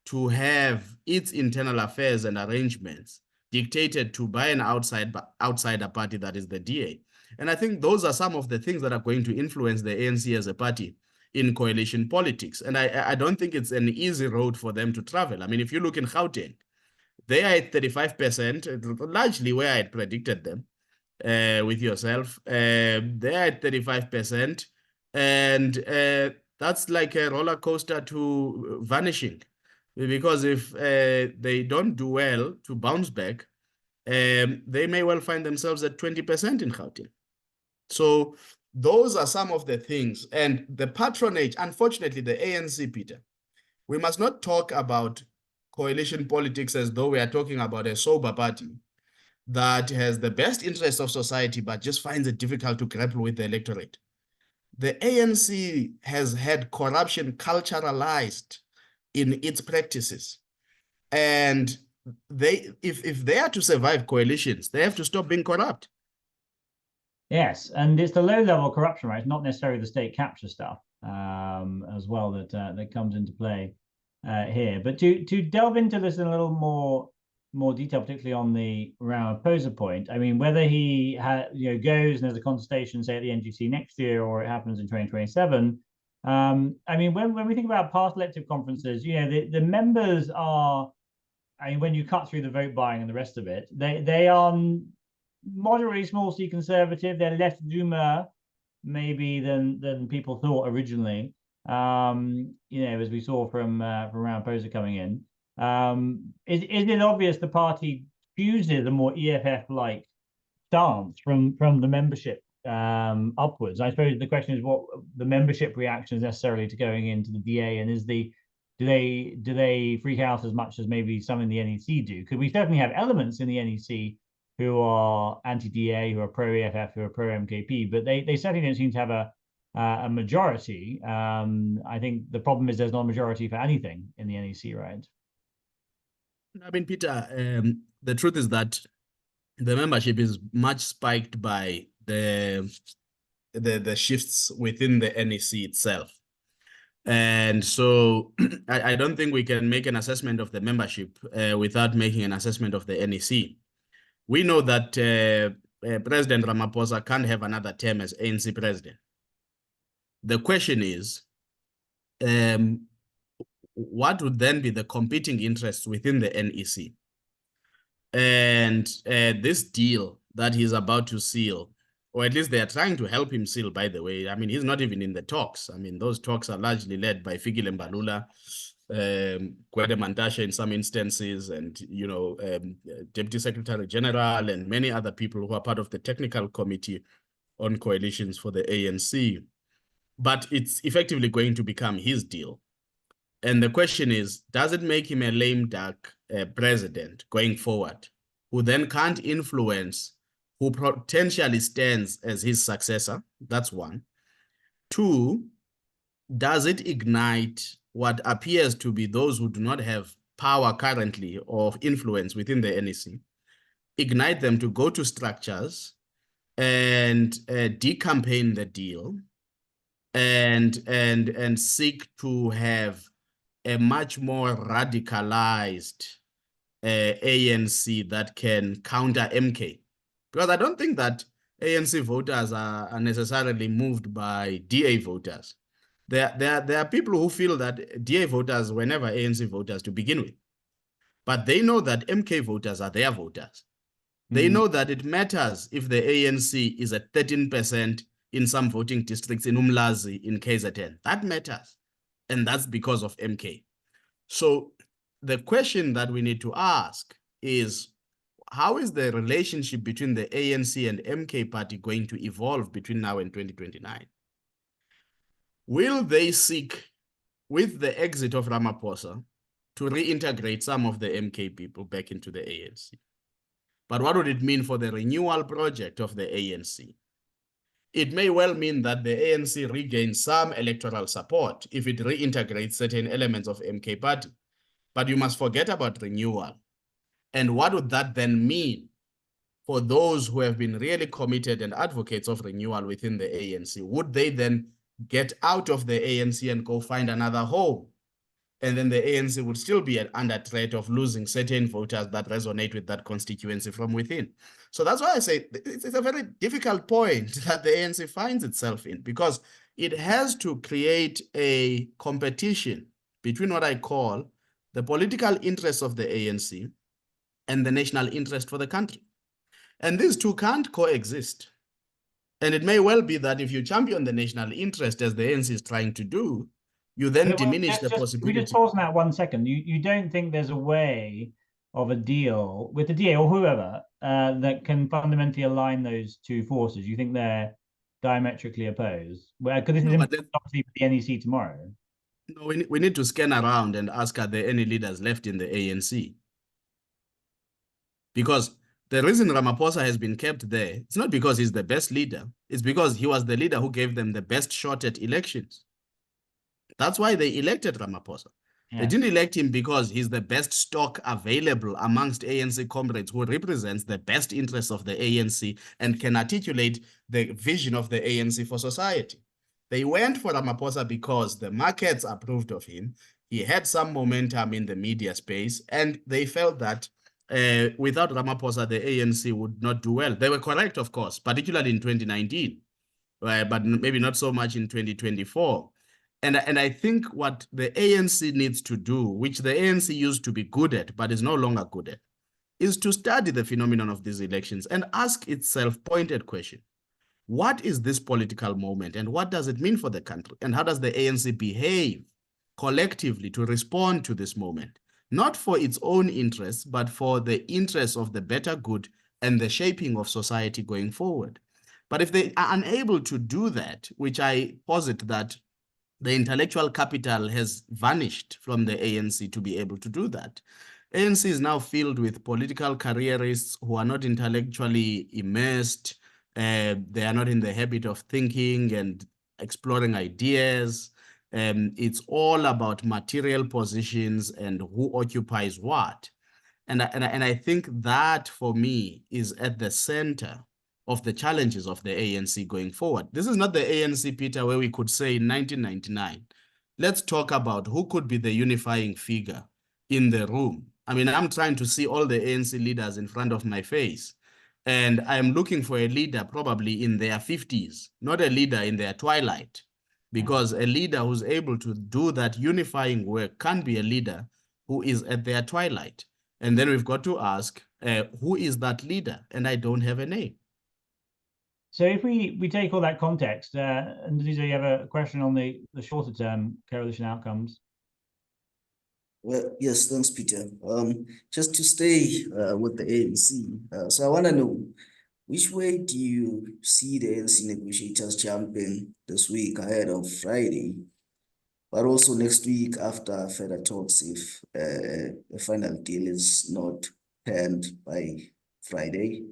to have its internal affairs and arrangements dictated to by an outsider party that is the DA? And I think those are some of the things that are going to influence the ANC as a party in coalition politics. And I don't think it's an easy road for them to travel. I mean, if you look in Gauteng, they are at 35%, largely where I had predicted them with yourself. They are at 35%. And that's like a roller coaster to vanishing, because if they don't do well to bounce back, they may well find themselves at 20% in Gauteng. So those are some of the things. And the patronage, unfortunately, the ANC, Peter, we must not talk about coalition politics as though we are talking about a sober party that has the best interests of society but just finds it difficult to grapple with the electorate. The ANC has had corruption culturalized in its practices. And if they are to survive coalitions, they have to stop being corrupt. Yes, and it's the low-level corruption, right? It's not necessarily the state capture stuff as well that comes into play here. But to delve into this in a little more detail, particularly on the Ramaphosa point, I mean, whether he goes and there's a contestation, say at the NGC next year, or it happens in 2027. I mean, when we think about past elective conferences, the members are I mean, when you cut through the vote buying and the rest of it, they are moderately small C conservative. They're less Zoomer maybe than people thought originally. As we saw from Ramaphosa coming in. Is it obvious the party chooses a more EFF-like stance from the membership upwards? I suppose the question is what the membership reaction is necessarily to going into the DA, and do they freak out as much as maybe some in the NEC do? Because we certainly have elements in the NEC who are anti-DA, who are pro-EFF, who are pro-MKP, but they certainly don't seem to have a majority. I think the problem is there's not a majority for anything in the NEC, right? I mean, Peter, the truth is that the membership is much spiked by the shifts within the NEC itself. And so I don't think we can make an assessment of the membership without making an assessment of the NEC. We know that President Ramaphosa can't have another term as ANC president. The question is, what would then be the competing interests within the NEC? And this deal that he's about to seal, or at least they are trying to help him seal, by the way. I mean, he's not even in the talks. I mean, those talks are largely led by Fikile Mbalula, Gwede Mantashe in some instances, and, Deputy Secretary General and many other people who are part of the technical committee on coalitions for the ANC. But it's effectively going to become his deal. And the question is, does it make him a lame duck president going forward, who then can't influence who potentially stands as his successor? That's one. Two, does it ignite what appears to be those who do not have power currently or influence within the NEC, ignite them to go to structures and decampaign the deal and seek to have a much more radicalized ANC that can counter MK? Because I don't think that ANC voters are necessarily moved by DA voters. There are people who feel that DA voters were never ANC voters to begin with. But they know that MK voters are their voters. They know that it matters if the ANC is at 13% in some voting districts in Umlazi, in KZN. That matters. And that's because of MK. So the question that we need to ask is, how is the relationship between the ANC and MK party going to evolve between now and 2029? Will they seek, with the exit of Ramaphosa, to reintegrate some of the MK people back into the ANC? But what would it mean for the renewal project of the ANC? It may well mean that the ANC regains some electoral support if it reintegrates certain elements of MK party. But you must forget about renewal. And what would that then mean for those who have been really committed and advocates of renewal within the ANC? Would they then get out of the ANC and go find another home? And then the ANC would still be under threat of losing certain voters that resonate with that constituency from within. So that's why I say it's a very difficult point that the ANC finds itself in, because it has to create a competition between what I call the political interests of the ANC and the national interest for the country. And these two can't coexist. And it may well be that if you champion the national interest, as the ANC is trying to do, you then diminish the possibility. We just pause on that 1 second. You don't think there's a way of a deal with the DA or whoever that can fundamentally align those two forces? You think they're diametrically opposed? Because this is obviously for the NEC tomorrow. No, we need to scan around and ask, are there any leaders left in the ANC? Because the reason Ramaphosa has been kept there, it's not because he's the best leader. It's because he was the leader who gave them the best shot at elections. That's why they elected Ramaphosa. Yes. They didn't elect him because he's the best stock available amongst ANC comrades who represents the best interests of the ANC and can articulate the vision of the ANC for society. They went for Ramaphosa because the markets approved of him. He had some momentum in the media space, and they felt that without Ramaphosa, the ANC would not do well. They were correct, of course, particularly in 2019, but maybe not so much in 2024. And I think what the ANC needs to do, which the ANC used to be good at, but is no longer good at, is to study the phenomenon of these elections and ask itself pointed question. What is this political moment and what does it mean for the country? And how does the ANC behave collectively to respond to this moment? Not for its own interests, but for the interests of the better good and the shaping of society going forward. But if they are unable to do that, which I posit that the intellectual capital has vanished from the ANC to be able to do that. ANC is now filled with political careerists who are not intellectually immersed. They are not in the habit of thinking and exploring ideas. It's all about material positions and who occupies what. And I think that, for me, is at the center of the challenges of the ANC going forward. This is not the ANC, Peter, where we could say in 1999, let's talk about who could be the unifying figure in the room. I mean, I'm trying to see all the ANC leaders in front of my face, and I'm looking for a leader probably in their 50s, not a leader in their twilight, because a leader who's able to do that unifying work can't be a leader who is at their twilight. And then we've got to ask, who is that leader? And I don't have a name. So if we take all that context, and Lisa, you have a question on the shorter term coalition outcomes. Well, yes, thanks, Peter. Just to stay with the ANC, so I want to know, which way do you see the ANC negotiators jumping this week ahead of Friday, but also next week after further talks if a final deal is not penned by Friday?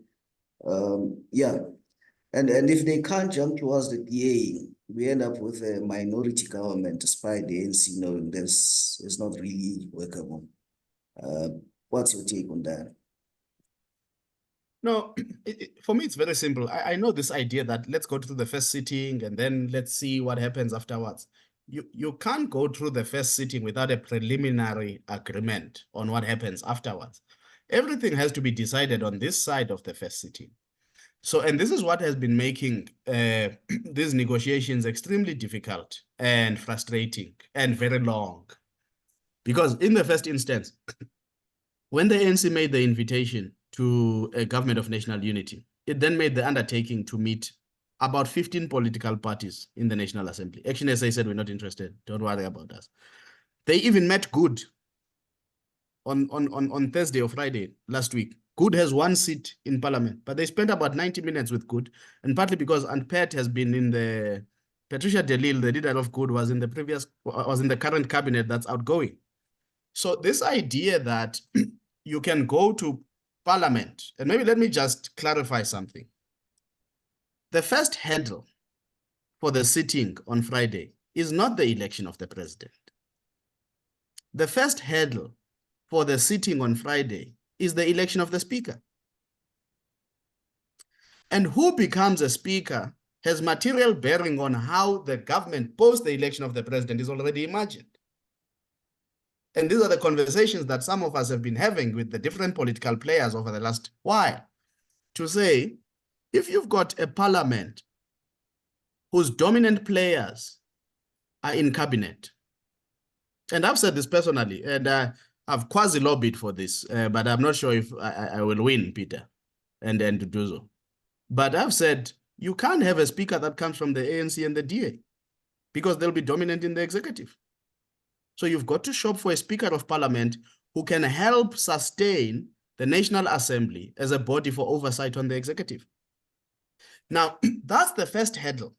Yeah. And if they can't jump towards the DA, we end up with a minority government despite the ANC knowing this is not really workable. What's your take on that? No, for me, it's very simple. I know this idea that let's go through the first sitting and then let's see what happens afterwards. You can't go through the first sitting without a preliminary agreement on what happens afterwards. Everything has to be decided on this side of the first sitting. So, and this is what has been making these negotiations extremely difficult and frustrating and very long. Because in the first instance, when the ANC made the invitation to a government of national unity, it then made the undertaking to meet about 15 political parties in the National Assembly. Action SA said, we're not interested. Don't worry about us. They even met Good on Thursday or Friday last week. Good has one seat in parliament, but they spent about 90 minutes with Good, and partly because Aunt Pat has been in the, Patricia de Lille, the leader of Good, was in the current cabinet that's outgoing. So this idea that you can go to parliament, and maybe let me just clarify something. The first hurdle for the sitting on Friday is not the election of the president. The first hurdle for the sitting on Friday is the election of the speaker. And who becomes a speaker has material bearing on how the government post the election of the president is already imagined. And these are the conversations that some of us have been having with the different political players over the last while, to say, if you've got a parliament whose dominant players are in cabinet, and I've said this personally, and I've quasi-lobbied for this, but I'm not sure if I will win, Peter, and to do so. But I've said, you can't have a speaker that comes from the ANC and the DA because they'll be dominant in the executive. So you've got to shop for a speaker of parliament who can help sustain the National Assembly as a body for oversight on the executive. Now, that's the first hurdle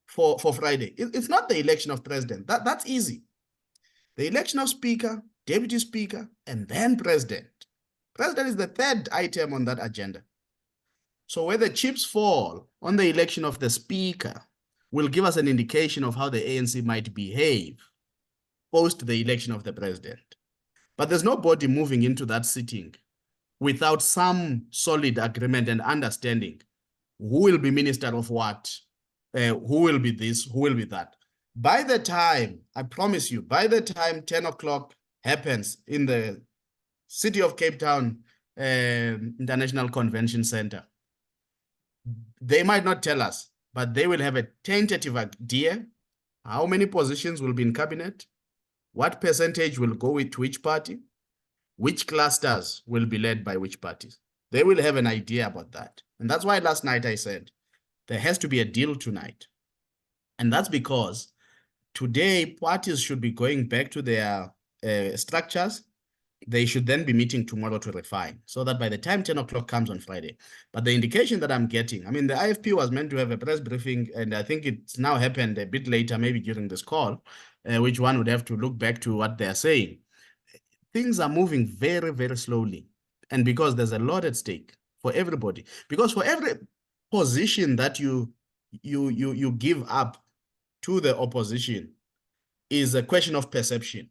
for Friday. It's not the election of president. That's easy. The election of speaker, deputy speaker, and then president. President is the third item on that agenda. So where the chips fall on the election of the speaker will give us an indication of how the ANC might behave post the election of the president. But there's nobody moving into that sitting without some solid agreement and understanding who will be minister of what, who will be this, who will be that. By the time, I promise you, by the time 10 o'clock happens in the city of Cape Town International Convention Center, they might not tell us, but they will have a tentative idea how many positions will be in cabinet, what percentage will go to which party, which clusters will be led by which parties. They will have an idea about that. And that's why last night I said there has to be a deal tonight. And that's because today parties should be going back to their structures. They should then be meeting tomorrow to refine so that by the time 10 o'clock comes on Friday. But the indication that I'm getting, I mean, the IFP was meant to have a press briefing, and I think it's now happened a bit later, maybe during this call, which one would have to look back to what they're saying. Things are moving very, very slowly. And because there's a lot at stake for everybody, because for every position that you give up to the opposition is a question of perception.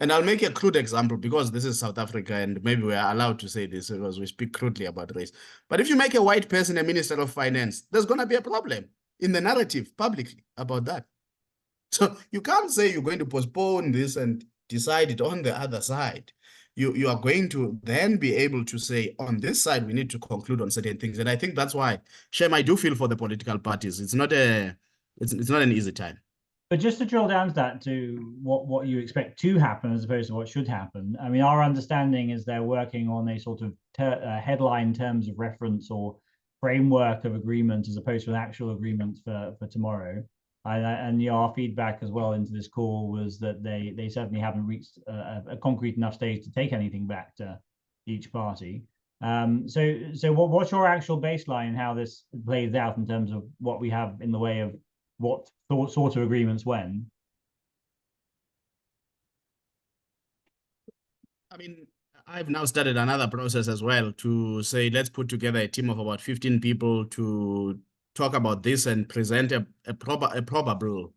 And I'll make a crude example because this is South Africa and maybe we are allowed to say this because we speak crudely about race. But if you make a white person a minister of finance, there's going to be a problem in the narrative publicly about that. So you can't say you're going to postpone this and decide it on the other side. You are going to then be able to say, on this side, we need to conclude on certain things. And I think that's why, Shem, I do feel for the political parties. It's not an easy time. But just to drill down to that, to what you expect to happen as opposed to what should happen. I mean, our understanding is they're working on a sort of headline terms of reference or framework of agreement as opposed to an actual agreement for tomorrow. And our feedback as well into this call was that they certainly haven't reached a concrete enough stage to take anything back to each party. So what's your actual baseline, how this plays out in terms of what we have in the way of what sort of agreements when? I mean, I've now started another process as well to say, let's put together a team of about 15 people to talk about this and present a probable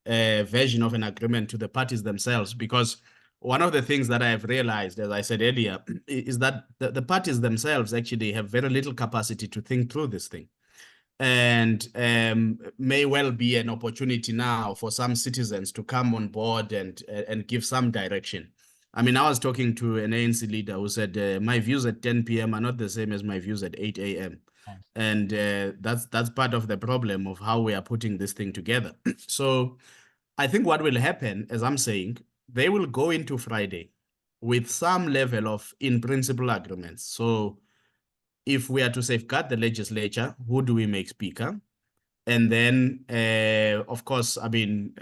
version of an agreement to the parties themselves. Because one of the things that I have realized, as I said earlier, is that the parties themselves actually have very little capacity to think through this thing. And may well be an opportunity now for some citizens to come on board and give some direction. I mean, I was talking to an ANC leader who said, my views at 10 p.m. are not the same as my views at 8 a.m. And that's part of the problem of how we are putting this thing together. So I think what will happen, as I'm saying, they will go into Friday with some level of in-principle agreements. So if we are to safeguard the legislature, who do we make speaker? And then, of course, I mean,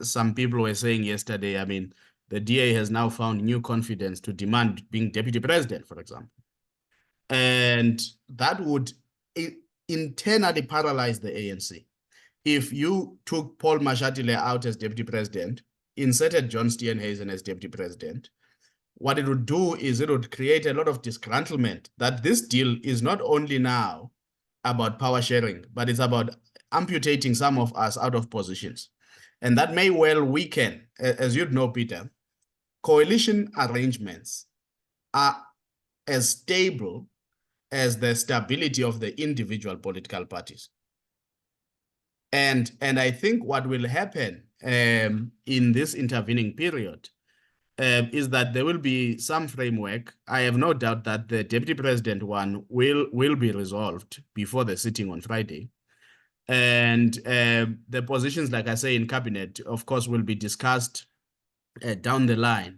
some people were saying yesterday, I mean, the DA has now found new confidence to demand being deputy president, for example. And that would internally paralyze the ANC. If you took Paul Mashatile out as deputy president, inserted John Steenhuisen as deputy president, what it would do is it would create a lot of disgruntlement that this deal is not only now about power sharing, but it's about amputating some of us out of positions. And that may well weaken, as you'd know, Peter, coalition arrangements are as stable as the stability of the individual political parties. And I think what will happen in this intervening period is that there will be some framework. I have no doubt that the deputy president one will be resolved before the sitting on Friday. And the positions, like I say, in cabinet, of course, will be discussed down the line.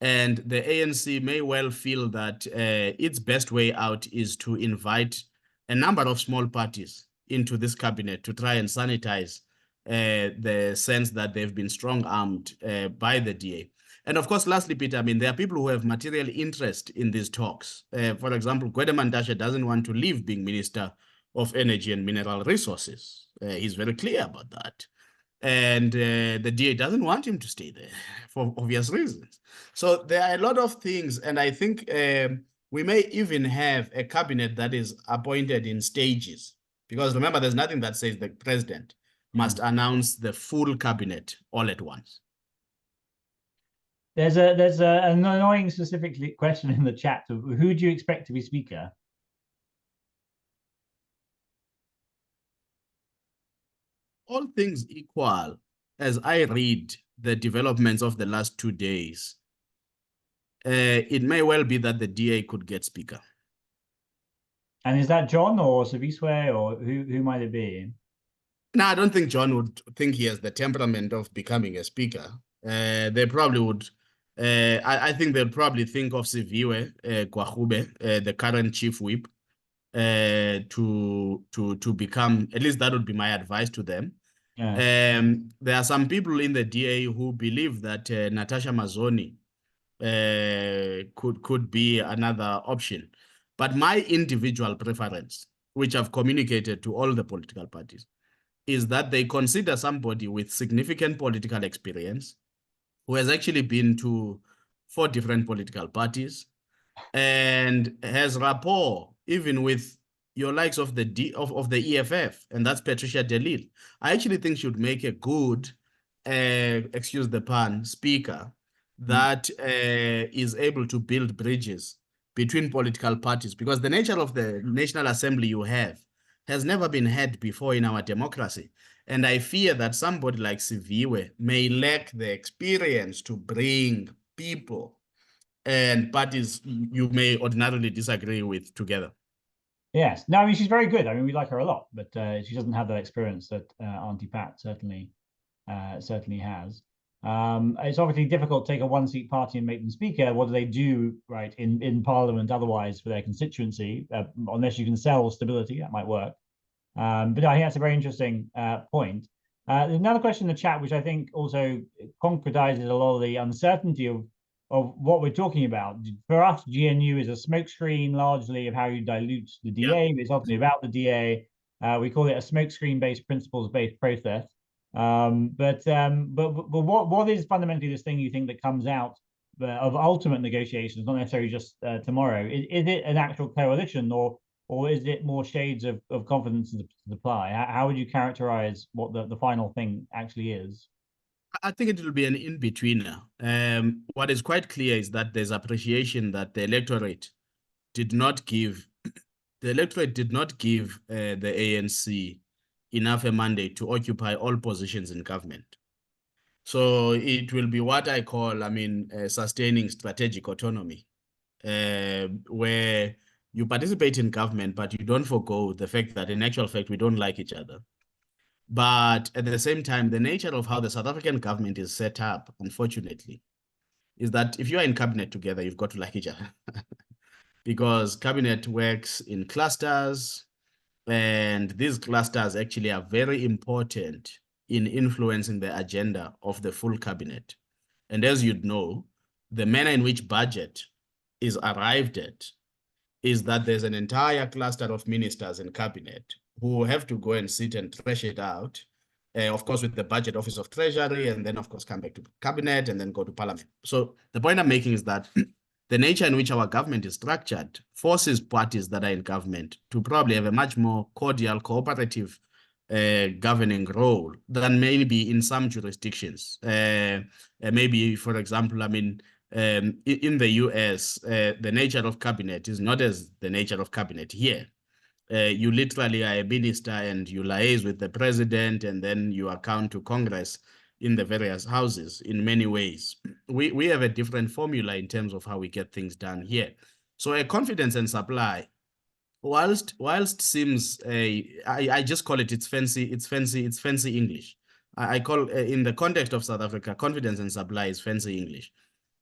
And the ANC may well feel that its best way out is to invite a number of small parties into this cabinet to try and sanitize the sense that they've been strong-armed by the DA. And of course, lastly, Peter, I mean, there are people who have material interest in these talks. For example, Krutham doesn't want to leave being Minister of Energy and Mineral Resources. He's very clear about that. And the DA doesn't want him to stay there for obvious reasons. So there are a lot of things, and I think we may even have a cabinet that is appointed in stages. Because remember, there's nothing that says the president must announce the full cabinet all at once. There's an annoying specific question in the chat of who do you expect to be speaker? All things equal, as I read the developments of the last 2 days, it may well be that the DA could get speaker. And is that John or Saviswe or who might it be? No, I don't think John would think he has the temperament of becoming a speaker. They probably would. I think they'll probably think of Siviwe Kwahube, the current chief whip, to become. At least that would be my advice to them. Yeah. There are some people in the DA who believe that Natasha Mazzoni could be another option. But my individual preference, which I've communicated to all the political parties, is that they consider somebody with significant political experience who has actually been to 4 different political parties and has rapport even with your likes of the EFF, and that's Patricia de Lille. I actually think she would make a good, excuse the pun, speaker that is able to build bridges between political parties, because the nature of the National Assembly you have has never been had before in our democracy. And I fear that somebody like Siviwe may lack the experience to bring people and parties you may ordinarily disagree with together. Yes. No, I mean, she's very good. I mean, we like her a lot, but she doesn't have that experience that Auntie Pat certainly has. It's obviously difficult to take a one-seat party and make them speaker. What do they do, right, in Parliament otherwise for their constituency? Unless you can sell stability, that might work. But no, I think that's a very interesting point. There's another question in the chat, which I think also concretizes a lot of the uncertainty of what we're talking about. For us, GNU is a smokescreen largely of how you dilute the DA. It's ultimately about the DA. We call it a smokescreen-based, principles-based process. But what is fundamentally this thing you think that comes out of ultimate negotiations, not necessarily just tomorrow? Is it an actual coalition, or is it more shades of confidence and supply? How would you characterize what the final thing actually is? I think it will be an in-betweener. What is quite clear is that there's appreciation that the electorate did not give the ANC enough a mandate to occupy all positions in government. So it will be what I call, sustaining strategic autonomy, where you participate in government, but you don't forgo the fact that in actual fact, we don't like each other. But at the same time, the nature of how the South African government is set up, unfortunately, is that if you are in cabinet together, you've got to like each other. Because cabinet works in clusters, and these clusters actually are very important in influencing the agenda of the full cabinet. And as you'd know, the manner in which budget is arrived at is that there's an entire cluster of ministers in cabinet who have to go and sit and thresh it out, of course, with the budget office of treasury, and then of course come back to cabinet and then go to parliament. So the point I'm making is that the nature in which our government is structured forces parties that are in government to probably have a much more cordial, cooperative governing role than maybe in some jurisdictions. Maybe, for example, in the US, the nature of cabinet is not as the nature of cabinet here. You literally are a minister and you liaise with the president, and then you account to Congress in the various houses in many ways. We have a different formula in terms of how we get things done here. So a confidence and supply, whilst seems I just call it's fancy English. I call in the context of South Africa, confidence and supply is fancy English.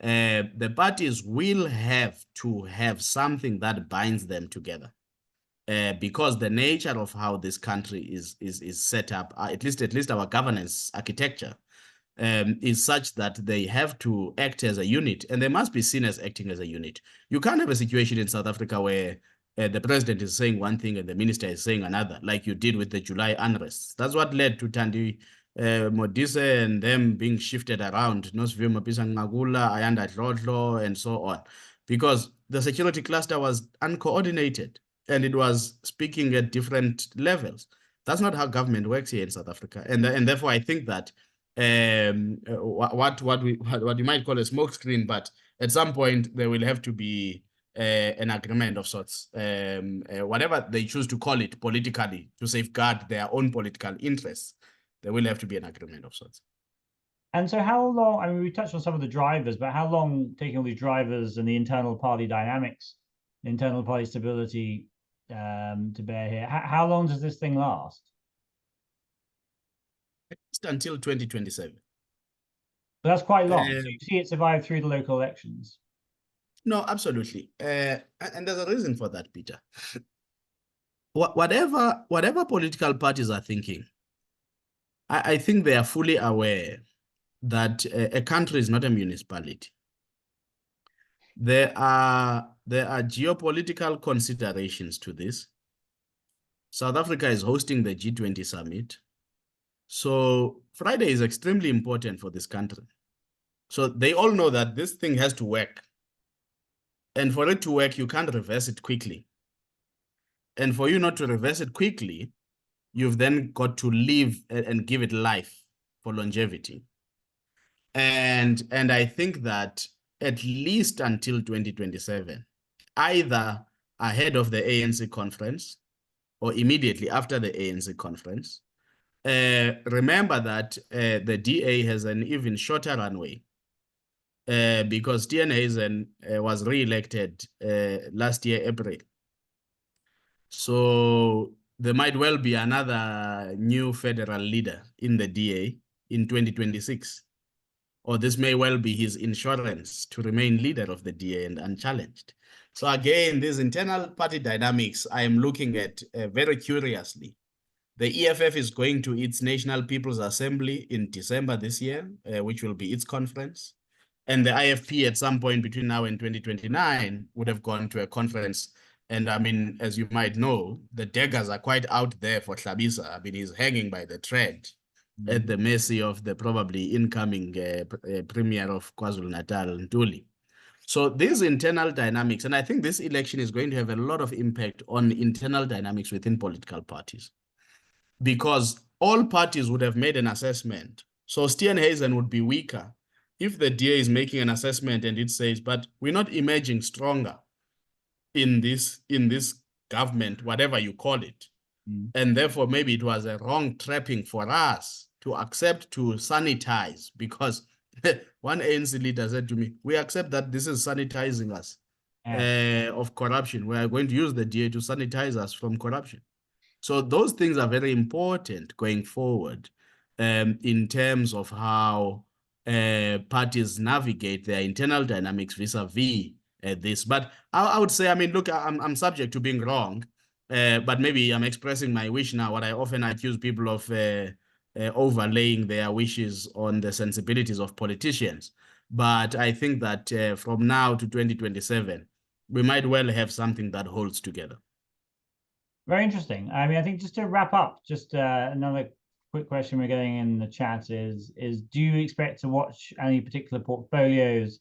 The parties will have to have something that binds them together. Because the nature of how this country is set up, at least our governance architecture, is such that they have to act as a unit, and they must be seen as acting as a unit. You can't have a situation in South Africa where the president is saying one thing and the minister is saying another, like you did with the July unrest. That's what led to Thandi Modise and them being shifted around, Nosiviwe Mapisa Ngagula, Ayanda Dlodlo, and so on, because the security cluster was uncoordinated and it was speaking at different levels. That's not how government works here in South Africa, and therefore I think that what you might call a smokescreen, but at some point there will have to be an agreement of sorts, whatever they choose to call it politically, to safeguard their own political interests. There will have to be an agreement of sorts. And so how long, I mean, we touched on some of the drivers, but how long, taking all these drivers and the internal party dynamics, internal party stability to bear here, how long does this thing last? least until 2027. But that's quite long. So Uh, you see it survive through the local elections. No, absolutely. And there's a reason for that, Peter. Whatever political parties are thinking, I think they are fully aware that a country is not a municipality. There are geopolitical considerations to this. South Africa is hosting the G20 summit. So Friday is extremely important for this country. So they all know that this thing has to work. And for it to work, you can't reverse it quickly. And for you not to reverse it quickly, you've then got to live and give it life for longevity. And I think that at least until 2027, either ahead of the ANC conference or immediately after the ANC conference, remember that the DA has an even shorter runway because Steenhuisen was re-elected last year, April. So there might well be another new federal leader in the DA in 2026. Or this may well be his insurance to remain leader of the DA and unchallenged. So again, these internal party dynamics I am looking at very curiously. The EFF is going to its National People's Assembly in December this year, which will be its conference. And the IFP at some point between now and 2029 would have gone to a conference. And I mean, as you might know, the daggers are quite out there for Hlabisa. I mean, he's hanging by the thread at the mercy of the probably incoming Premier of KwaZulu-Natal, Ntuli. So these internal dynamics, and I think this election is going to have a lot of impact on internal dynamics within political parties, because all parties would have made an assessment. So Steenhuisen would be weaker if the DA is making an assessment and it says, but we're not emerging stronger in this government, whatever you call it. And therefore, maybe it was a wrong trapping for us to accept to sanitize, because one ANC leader said to me, we accept that this is sanitizing us of corruption. We are going to use the DA to sanitize us from corruption. So those things are very important going forward in terms of how parties navigate their internal dynamics vis-a-vis this. But I would say, I mean, look, I'm subject to being wrong, but maybe I'm expressing my wish now. What I often accuse people of overlaying their wishes on the sensibilities of politicians. But I think that from now to 2027, we might well have something that holds together. Very interesting. I mean, I think just to wrap up, just another quick question we're getting in the chat is do you expect to watch any particular portfolios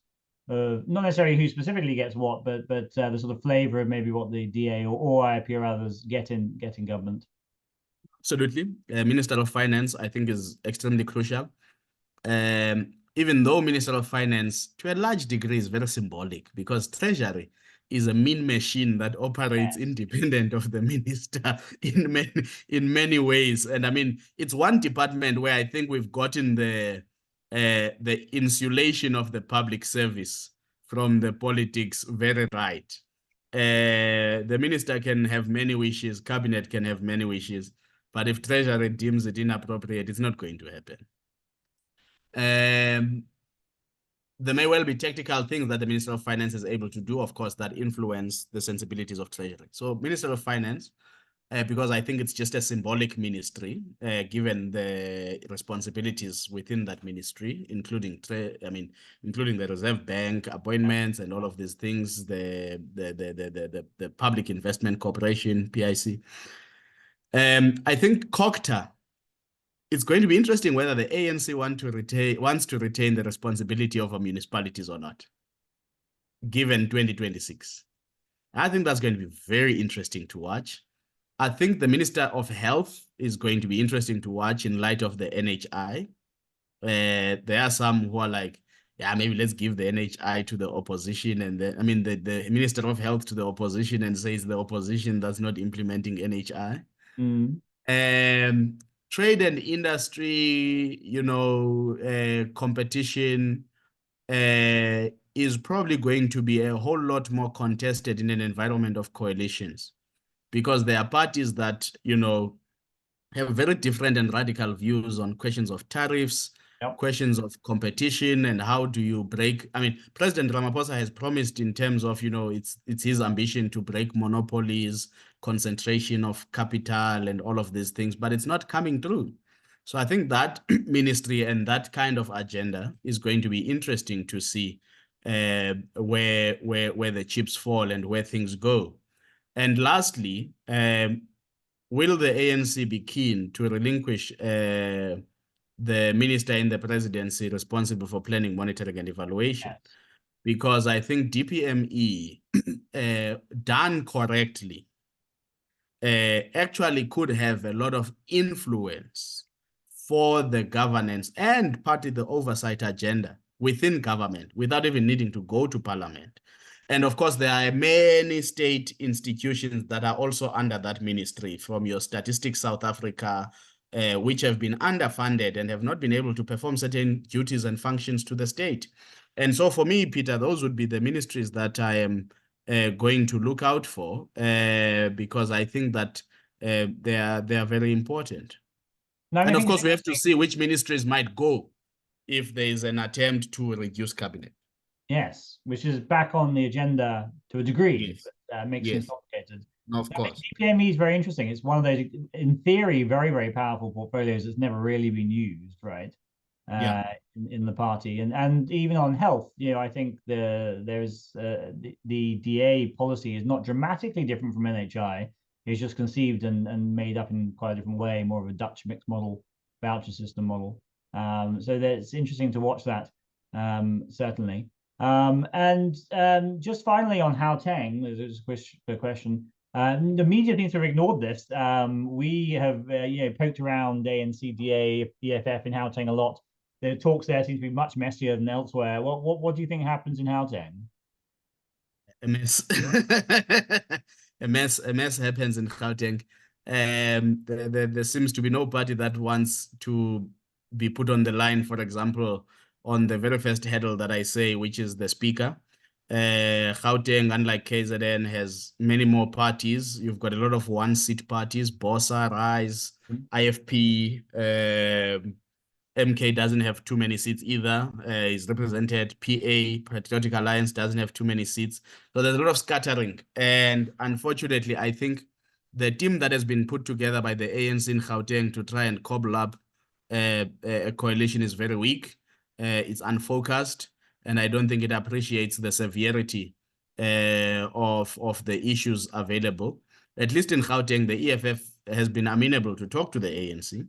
of, not necessarily who specifically gets what, but the sort of flavor of maybe what the DA or IIP or others get in government? Absolutely. Minister of Finance, I think, is extremely crucial. Even though Minister of Finance, to a large degree, is very symbolic, because Treasury is a mean machine that operates independent of the minister in many ways. And I mean, it's one department where I think we've gotten the insulation of the public service from the politics very right. The minister can have many wishes, cabinet can have many wishes, but if Treasury deems it inappropriate, it's not going to happen. There may well be technical things that the Minister of Finance is able to do, of course, that influence the sensibilities of Treasury. So Minister of Finance, because I think it's just a symbolic ministry, given the responsibilities within that ministry, including the Reserve Bank appointments and all of these things, the Public Investment Corporation, PIC. I think COCTA, it's going to be interesting whether the ANC wants to retain the responsibility of our municipalities or not, given 2026. I think that's going to be very interesting to watch. I think the Minister of Health is going to be interesting to watch in light of the NHI. There are some who are like, yeah, maybe let's give the NHI to the opposition, and the Minister of Health to the opposition, and says the opposition that's not implementing NHI. Trade and industry, competition is probably going to be a whole lot more contested in an environment of coalitions, because there are parties that, have very different and radical views on questions of tariffs, Yep. questions of competition, and how do you break. I mean, President Ramaphosa has promised in terms of, it's his ambition to break monopolies, concentration of capital, and all of these things, but it's not coming through. So I think that ministry and that kind of agenda is going to be interesting to see where the chips fall and where things go. And lastly, will the ANC be keen to relinquish the minister in the presidency responsible for planning, monitoring, and evaluation? Yes. Because I think DPME, done correctly, actually could have a lot of influence for the governance and partly the oversight agenda within government without even needing to go to parliament. And of course, there are many state institutions that are also under that ministry, from your Statistics South Africa, which have been underfunded and have not been able to perform certain duties and functions to the state. And so for me, Peter, those would be the ministries that I am going to look out for, because I think that they are very important. No, I And of think course, we have to see which ministries might go if there is an attempt to reduce cabinet. yes, which is back on the agenda to a degree, Yes. but makes things complicated. Of course. DPME is very interesting. It's one of those, in theory, very, very powerful portfolios that's never really been used, right? Yeah. In the party, and even on health, I think there's the DA policy is not dramatically different from NHI. It's just conceived and made up in quite a different way, more of a Dutch mixed model, voucher system model. So it's interesting to watch that, certainly. And just finally on Gauteng, there's a question. The media seems to have ignored this. We have poked around ANC, DA, EFF in Gauteng a lot. The talks there seem to be much messier than elsewhere. What do you think happens in Gauteng? A mess. a mess happens in Gauteng. There seems to be nobody that wants to be put on the line, for example, on the very first hurdle that I say, which is the speaker. Gauteng, unlike KZN, has many more parties. You've got a lot of one-seat parties, BOSA, RISE, IFP, MK doesn't have too many seats either. He's represented. PA, Patriotic Alliance, doesn't have too many seats. So there's a lot of scattering. And unfortunately, I think the team that has been put together by the ANC in Gauteng to try and cobble up a coalition is very weak. It's unfocused, and I don't think it appreciates the severity of the issues available. At least in Gauteng, the EFF has been amenable to talk to the ANC.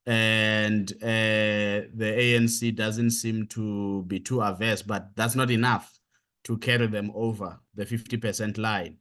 And the ANC doesn't seem to be too averse, but that's not enough to carry them over the 50% line.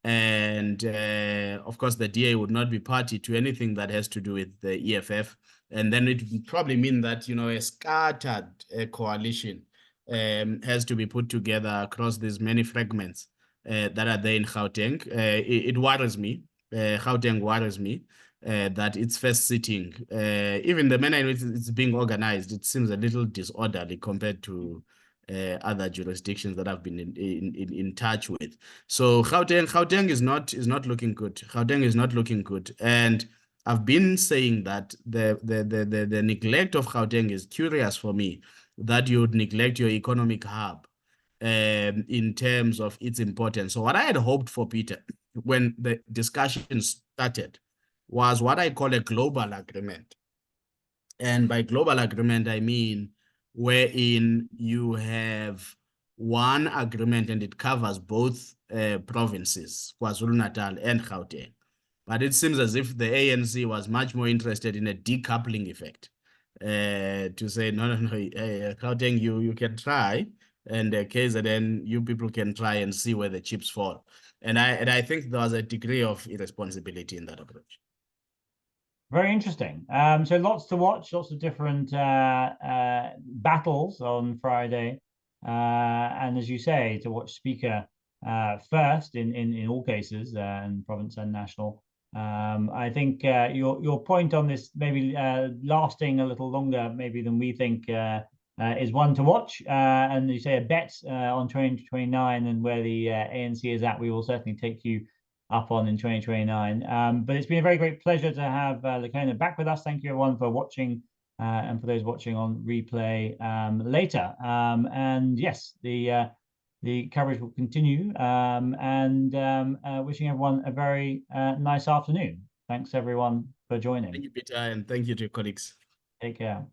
And of course, the DA would not be party to anything that has to do with the EFF. And then it would probably mean that, a scattered coalition has to be put together across these many fragments that are there in Gauteng. It worries me. Gauteng worries me. That its first sitting, even the manner in which it's being organized, it seems a little disorderly compared to other jurisdictions that I've been in touch with. So Gauteng is not looking good. Gauteng is not looking good, and I've been saying that the neglect of Gauteng is curious for me. That you would neglect your economic hub in terms of its importance. So what I had hoped for, Peter, when the discussion started, was what I call a global agreement. And by global agreement, I mean wherein you have one agreement and it covers both provinces, KwaZulu-Natal and Gauteng. But it seems as if the ANC was much more interested in a decoupling effect, to say, no, Gauteng, you can try, and KZN, you people can try and see where the chips fall. And I think there was a degree of irresponsibility in that approach. Very interesting. So lots to watch, lots of different battles on Friday. And as you say, to watch Speaker first in all cases, in province and national. I think your point on this maybe lasting a little longer maybe than we think is one to watch. And you say a bet on 2029 and where the ANC is at, we will certainly take you up on in 2029. But it's been a very great pleasure to have Lakona back with us. Thank you everyone for watching, and for those watching on replay later. And yes, the coverage will continue. Wishing everyone a very nice afternoon. Thanks everyone for joining. Thank you, Peter, and thank you to your colleagues. Take care.